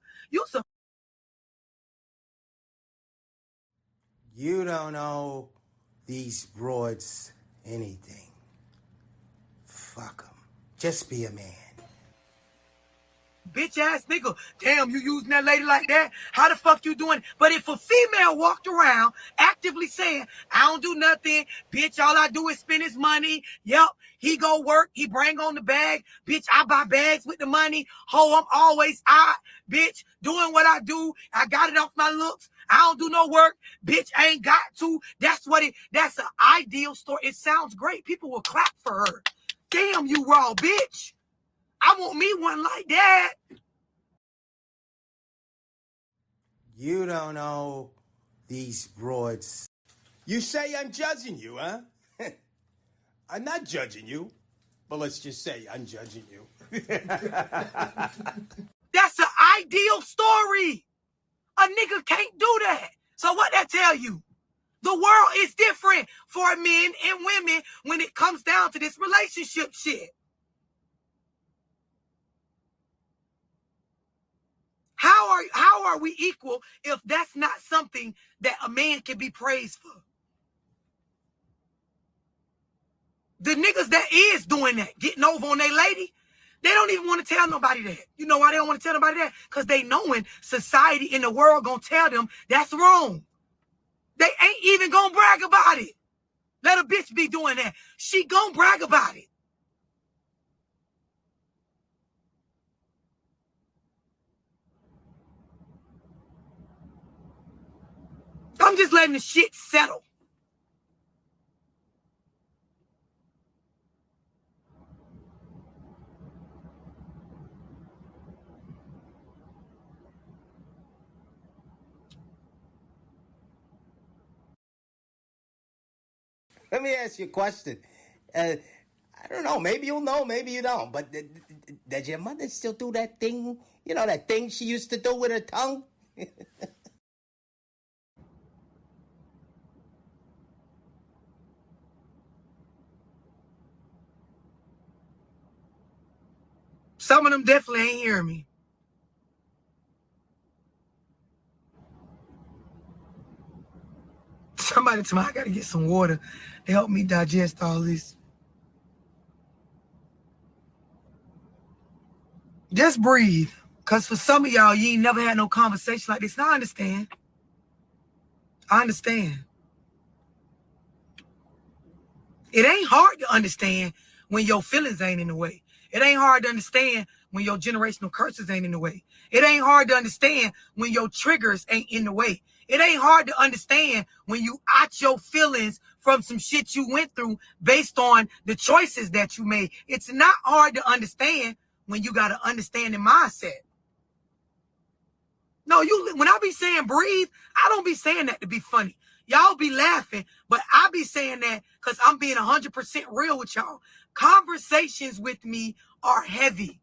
You don't know these broads anything. Fuck them. Just be a man. Bitch ass nigga. Damn, you using that lady like that? How the fuck you doing? But if a female walked around actively saying, I don't do nothing, bitch, all I do is spend his money. Yep, he go work, he bring on the bag. Bitch, I buy bags with the money. Ho, I'm always out, bitch, doing what I do. I got it off my looks. I don't do no work. Bitch, I ain't got to. That's an ideal story. It sounds great. People will clap for her. Damn you, raw bitch. I want me one like that. You don't know these broads. You say I'm judging you, huh? I'm not judging you, but let's just say I'm judging you. That's an ideal story. A nigga can't do that. So what that tell you? The world is different for men and women when it comes down to this relationship shit. How are we equal if that's not something that a man can be praised for? The niggas that is doing that, getting over on their lady, they don't even want to tell nobody that. You know why they don't want to tell nobody that? Because they knowing society in the world gonna tell them that's wrong. They ain't even gonna brag about it. Let a bitch be doing that. She gonna brag about it. I'm just letting the shit settle. Let me ask you a question. I don't know. Maybe you'll know. Maybe you don't. But does your mother still do that thing? You know, that thing she used to do with her tongue? Some of them definitely ain't hearing me. Somebody told me I gotta get some water to help me digest all this. Just breathe. Because for some of y'all, you ain't never had no conversation like this. Now I understand. I understand. It ain't hard to understand when your feelings ain't in the way. It ain't hard to understand when your generational curses ain't in the way. It ain't hard to understand when your triggers ain't in the way. It ain't hard to understand when you out your feelings from some shit you went through based on the choices that you made. It's not hard to understand when you got an understanding mindset. No, when I be saying breathe, I don't be saying that to be funny. Y'all be laughing, but I be saying that because I'm being 100% real with y'all. Conversations with me are heavy.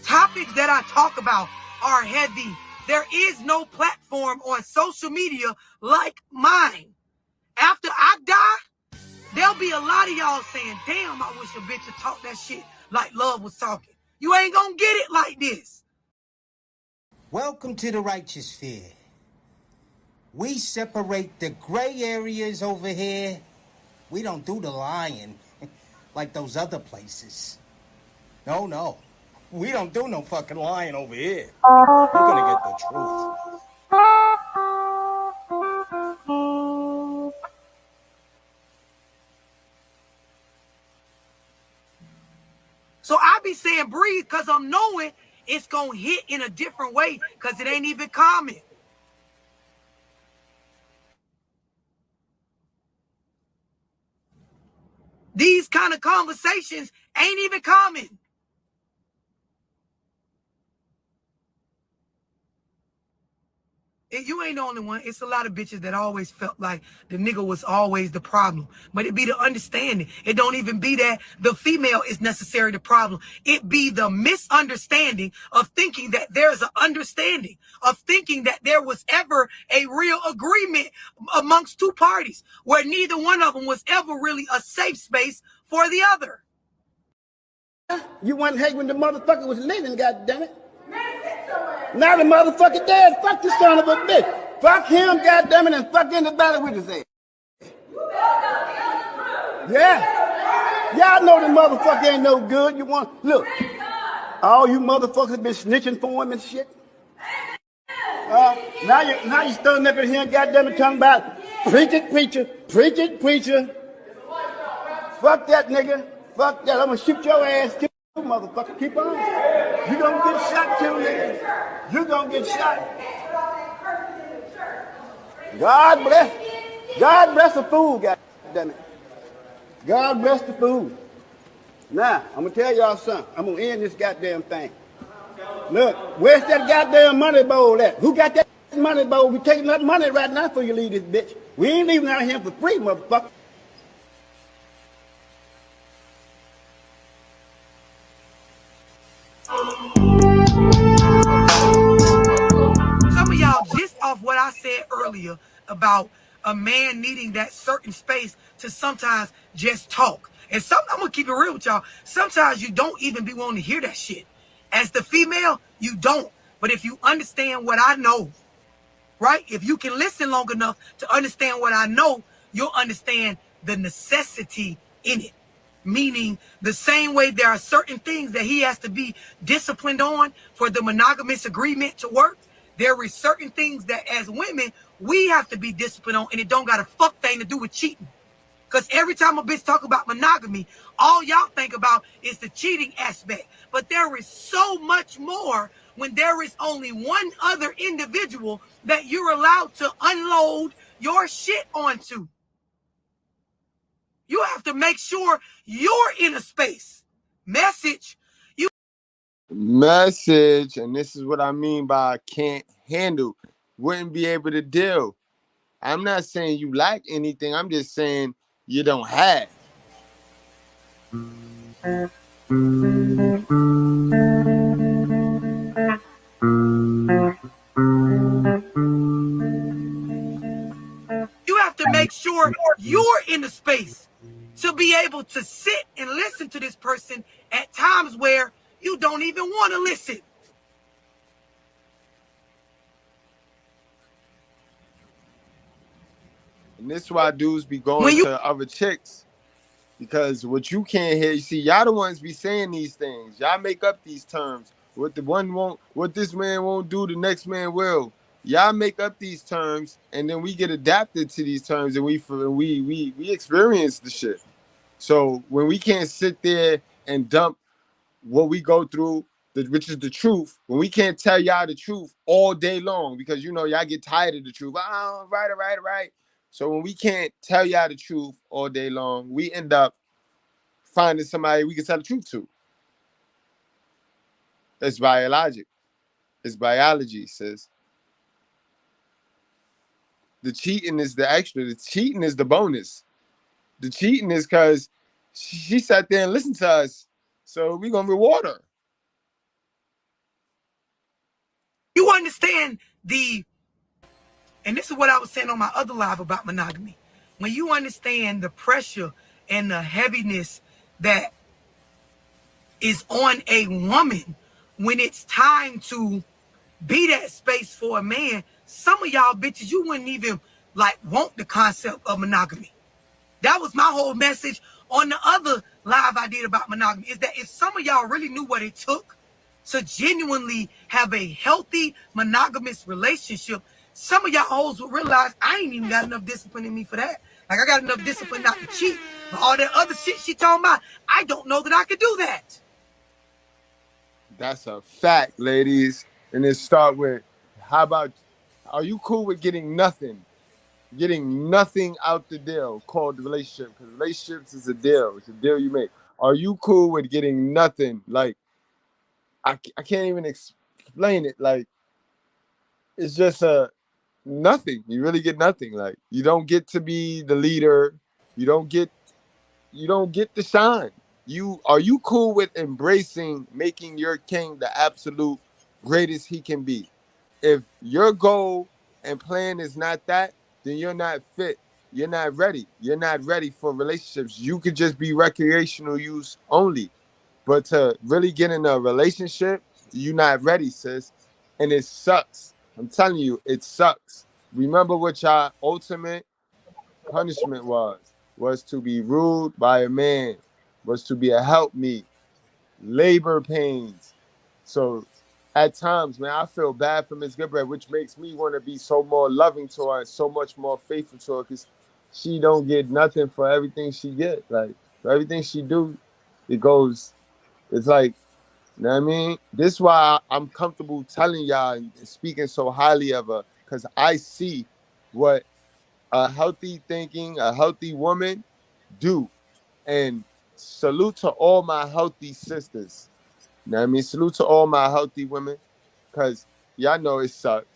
Topics that I talk about are heavy. There is no platform on social media like mine. After I die, there'll be a lot of y'all saying, damn, I wish a bitch would talk that shit like Love was talking. You ain't gonna get it like this. Welcome to the righteous sphere. We separate the gray areas over here. We don't do the lying like those other places. No. We don't do no fucking lying over here. You're gonna get the truth. So I be saying breathe because I'm knowing it's going to hit in a different way because it ain't even common. These kind of conversations ain't even common. And you ain't the only one. It's a lot of bitches that always felt like the nigga was always the problem. But it be the understanding. It don't even be that the female is necessarily the problem. It be the misunderstanding of thinking that there's an understanding, of thinking that there was ever a real agreement amongst two parties where neither one of them was ever really a safe space for the other. You wasn't hate when the motherfucker was living, goddammit. Now the motherfucker dead. Fuck this son of a bitch. Fuck him, goddammit, and fuck anybody with his ass. Yeah. Y'all know the motherfucker ain't no good. You want look. All you motherfuckers been snitching for him and shit. Now you standing up in here, goddammit, talking about preach it, preacher. Fuck that nigga. Fuck that. I'm gonna shoot your ass too, motherfucker. Keep on. You gonna get shot too, nigga. You gonna get shot. God bless the fool, goddammit. God bless the fool. Now, I'm gonna tell y'all something. I'm gonna end this goddamn thing. Look, where's that goddamn money bowl at? Who got that money bowl? We taking that money right now before you leave this bitch. We ain't leaving out here for free, motherfucker. Some of y'all, just off what I said earlier about a man needing that certain space to sometimes just talk. And I'm gonna keep it real with y'all. Sometimes you don't even be wanting to hear that shit. As the female, you don't. But if you understand what I know, right? If you can listen long enough to understand what I know, you'll understand the necessity in it. Meaning the same way there are certain things that he has to be disciplined on for the monogamous agreement to work. There is certain things that as women, we have to be disciplined on, and it don't got a fuck thing to do with cheating. Because every time a bitch talk about monogamy, all y'all think about is the cheating aspect. But there is so much more when there is only one other individual that you're allowed to unload your shit onto. You have to make sure you're in a space. Message. Message, and this is what I mean by can't handle, wouldn't be able to deal. I'm not saying you lack anything. I'm just saying you don't have. You have to make sure you're in the space to be able to sit and listen to this person at times where you don't even want to listen. And this is why dudes be going to other chicks. Because what you can't hear, you see, y'all the ones be saying these things. Y'all make up these terms. What the one won't, what this man won't do, the next man will. Y'all make up these terms, and then we get adapted to these terms, and we experience the shit. So when we can't sit there and dump what we go through, which is the truth, when we can't tell y'all the truth all day long, because you know y'all get tired of the truth. Oh, right. So when we can't tell y'all the truth all day long, we end up finding somebody we can tell the truth to. It's biologic. It's biology, sis. The cheating is the extra. The cheating is the bonus. The cheating is because she sat there and listened to us. So we're going to reward her. You understand and this is what I was saying on my other live about monogamy. When you understand the pressure and the heaviness that is on a woman when it's time to be that space for a man, some of y'all bitches, you wouldn't even like want the concept of monogamy. That was my whole message on the other live I did about monogamy, is that if some of y'all really knew what it took to genuinely have a healthy monogamous relationship, some of y'all hoes would realize I ain't even got enough discipline in me for that. Like, I got enough discipline not to cheat, but all that other shit she talking about, I don't know that I could do that. That's a fact, ladies. And it start with, how about, are you cool with getting nothing? Getting nothing out the deal called the relationship? Because relationships is a deal. It's a deal you make. Are you cool with getting nothing? Like, I can't even explain it. Like, it's just nothing. You really get nothing. Like, you don't get to be the leader. You don't get the shine. Are you cool with embracing making your king the absolute greatest he can be? If your goal and plan is not that, then you're not fit. You're not ready. You're not ready for relationships. You could just be recreational use only. But to really get in a relationship, you're not ready, sis. And it sucks. I'm telling you, it sucks. Remember what your ultimate punishment was to be ruled by a man, was to be a helpmeet, labor pains. So at times, man, I feel bad for Miss Goodbread, which makes me want to be so more loving to her and so much more faithful to her, because she don't get nothing for everything she get. Like, for everything she do, it's like, you know what I mean? This is why I'm comfortable telling y'all and speaking so highly of her, because I see what a healthy thinking, a healthy woman do. And salute to all my healthy sisters. You know what I mean? Salute to all my healthy women, because y'all know it sucks.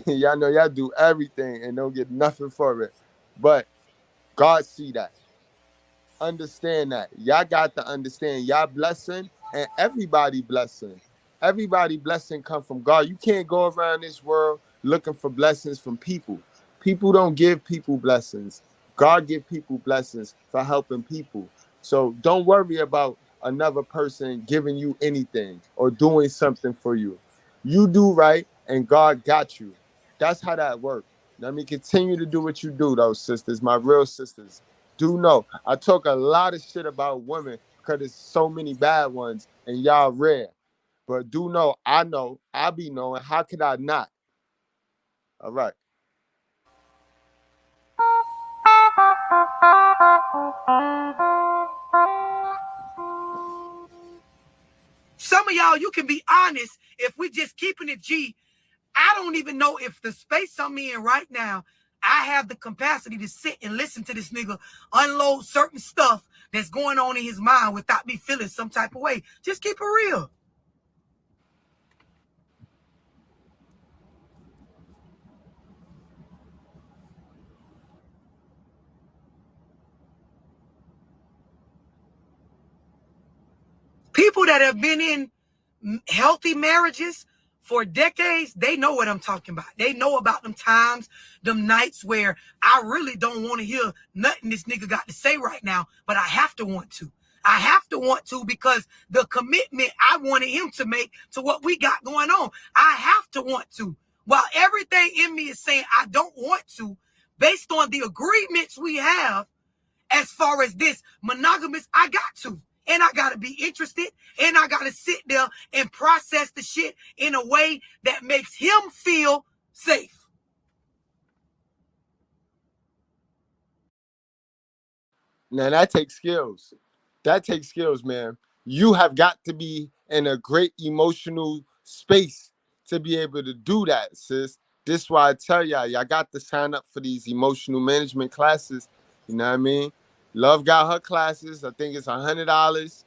Y'all know y'all do everything and don't get nothing for it. But God see that. Understand that. Y'all got to understand y'all blessing and everybody blessing. Everybody blessing come from God. You can't go around this world looking for blessings from people. People don't give people blessings. God give people blessings for helping people. So don't worry about another person giving you anything or doing something for you. You do right and God got you. That's how that works. Let me continue to do what you do, those sisters, my real sisters. Do know I talk a lot of shit about women because there's so many bad ones and y'all rare. But do know I be knowing. How could I not? All right. Some of y'all, you can be honest. If we just keeping it G, I don't even know if the space I'm in right now, I have the capacity to sit and listen to this nigga unload certain stuff that's going on in his mind without me feeling some type of way. Just keep it real. People that have been in healthy marriages for decades, they know what I'm talking about. They know about them times, them nights where I really don't want to hear nothing this nigga got to say right now, but I have to want to. I have to want to because the commitment I wanted him to make to what we got going on, I have to want to. While everything in me is saying I don't want to, based on the agreements we have, as far as this monogamous, I got to. And I got to be interested. And I got to sit there and process the shit in a way that makes him feel safe. Now that takes skills. That takes skills, man. You have got to be in a great emotional space to be able to do that, sis. This is why I tell y'all got to sign up for these emotional management classes. You know what I mean? Love got her classes. I think it's $100.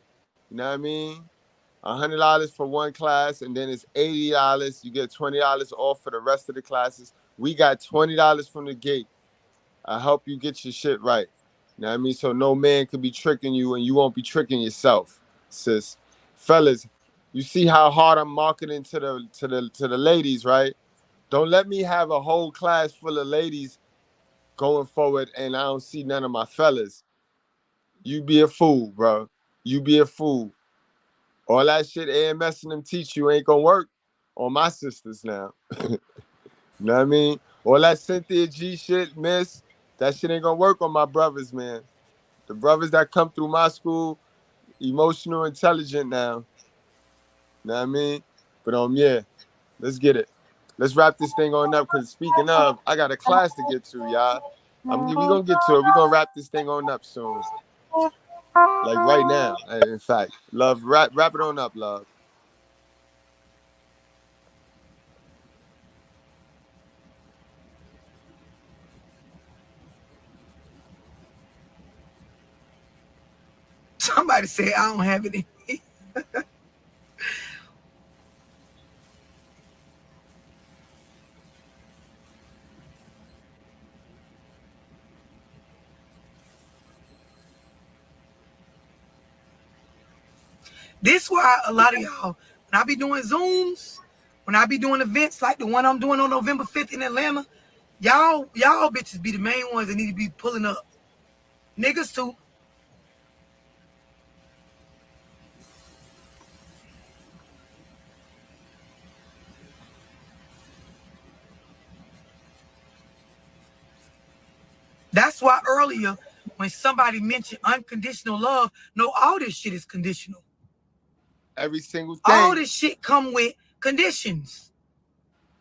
You know what I mean? $100 for one class, and then it's $80. You get $20 off for the rest of the classes. We got $20 from the gate. I help you get your shit right. You know what I mean? So no man could be tricking you and you won't be tricking yourself, sis. Fellas, you see how hard I'm marketing to the ladies, right? Don't let me have a whole class full of ladies going forward and I don't see none of my fellas. You be a fool, bro. You be a fool. All that shit AMS and them teach you ain't gonna work on my sisters now. You know what I mean? All that Cynthia G shit, miss, that shit ain't gonna work on my brothers, man. The brothers that come through my school, emotional, intelligent now. You know what I mean? But yeah, let's get it. Let's wrap this thing on up, because speaking of, I got a class to get to, y'all. We gonna get to it. We gonna wrap this thing on up soon. Like right now, in fact. Love, wrap it on up, love. Somebody said I don't have it in me. This why a lot of y'all, when I be doing Zooms, when I be doing events like the one I'm doing on November 5th in Atlanta, y'all bitches be the main ones that need to be pulling up. Niggas too. That's why earlier, when somebody mentioned unconditional love, no, all this shit is conditional. Every single All thing. this shit come with conditions.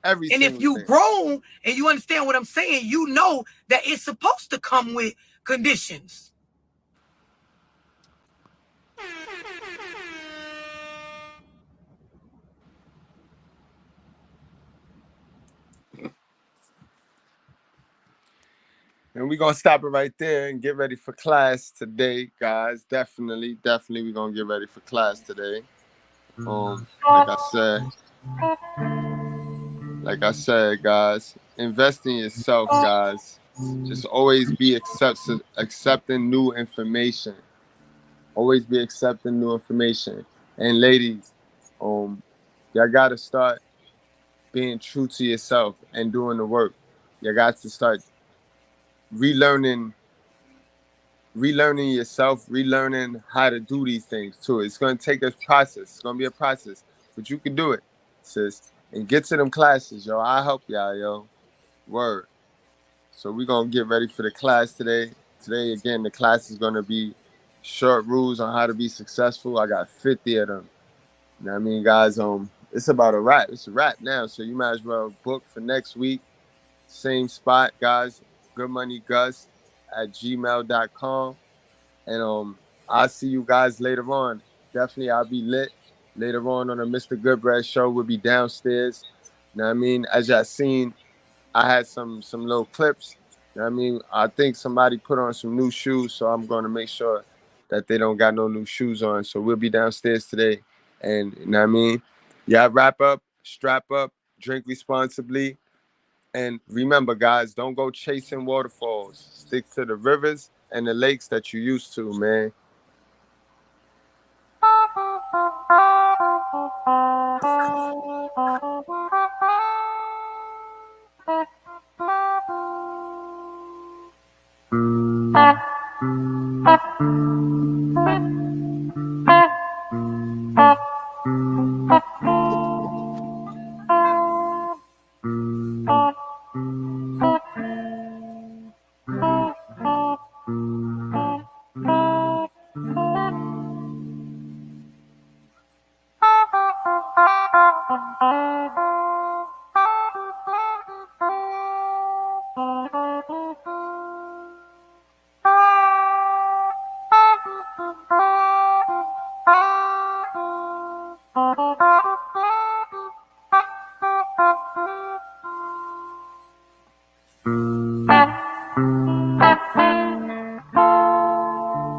Every And if single you thing. grown and you understand what I'm saying, you know that it's supposed to come with conditions. And we're gonna stop it right there and get ready for class today, guys. Definitely, we're gonna get ready for class today. Like I said, guys, invest in yourself, guys. Just always be accepting new information. Always be accepting new information. And ladies, y'all gotta start being true to yourself and doing the work. You got to start relearning yourself, relearning how to do these things too. It's gonna take a process. It's gonna be a process, but you can do it, sis. And get to them classes, yo. I'll help y'all, yo. Word. So we're gonna get ready for the class today. Today, again, the class is gonna be short rules on how to be successful. I got 50 of them. You know what I mean, guys? It's about a wrap. It's a wrap now. So you might as well book for next week. Same spot, guys. goodmoneygus@gmail.com. And I'll see you guys later on. Definitely, I'll be lit later on the Mr. Goodbread show. We'll be downstairs. You know what I mean? As y'all seen, I had some little clips. You know what I mean? I think somebody put on some new shoes, so I'm going to make sure that they don't got no new shoes on. So we'll be downstairs today. And you know what I mean? Y'all wrap up, strap up, drink responsibly. And remember, guys, don't go chasing waterfalls. Stick to the rivers and the lakes that you used to, man.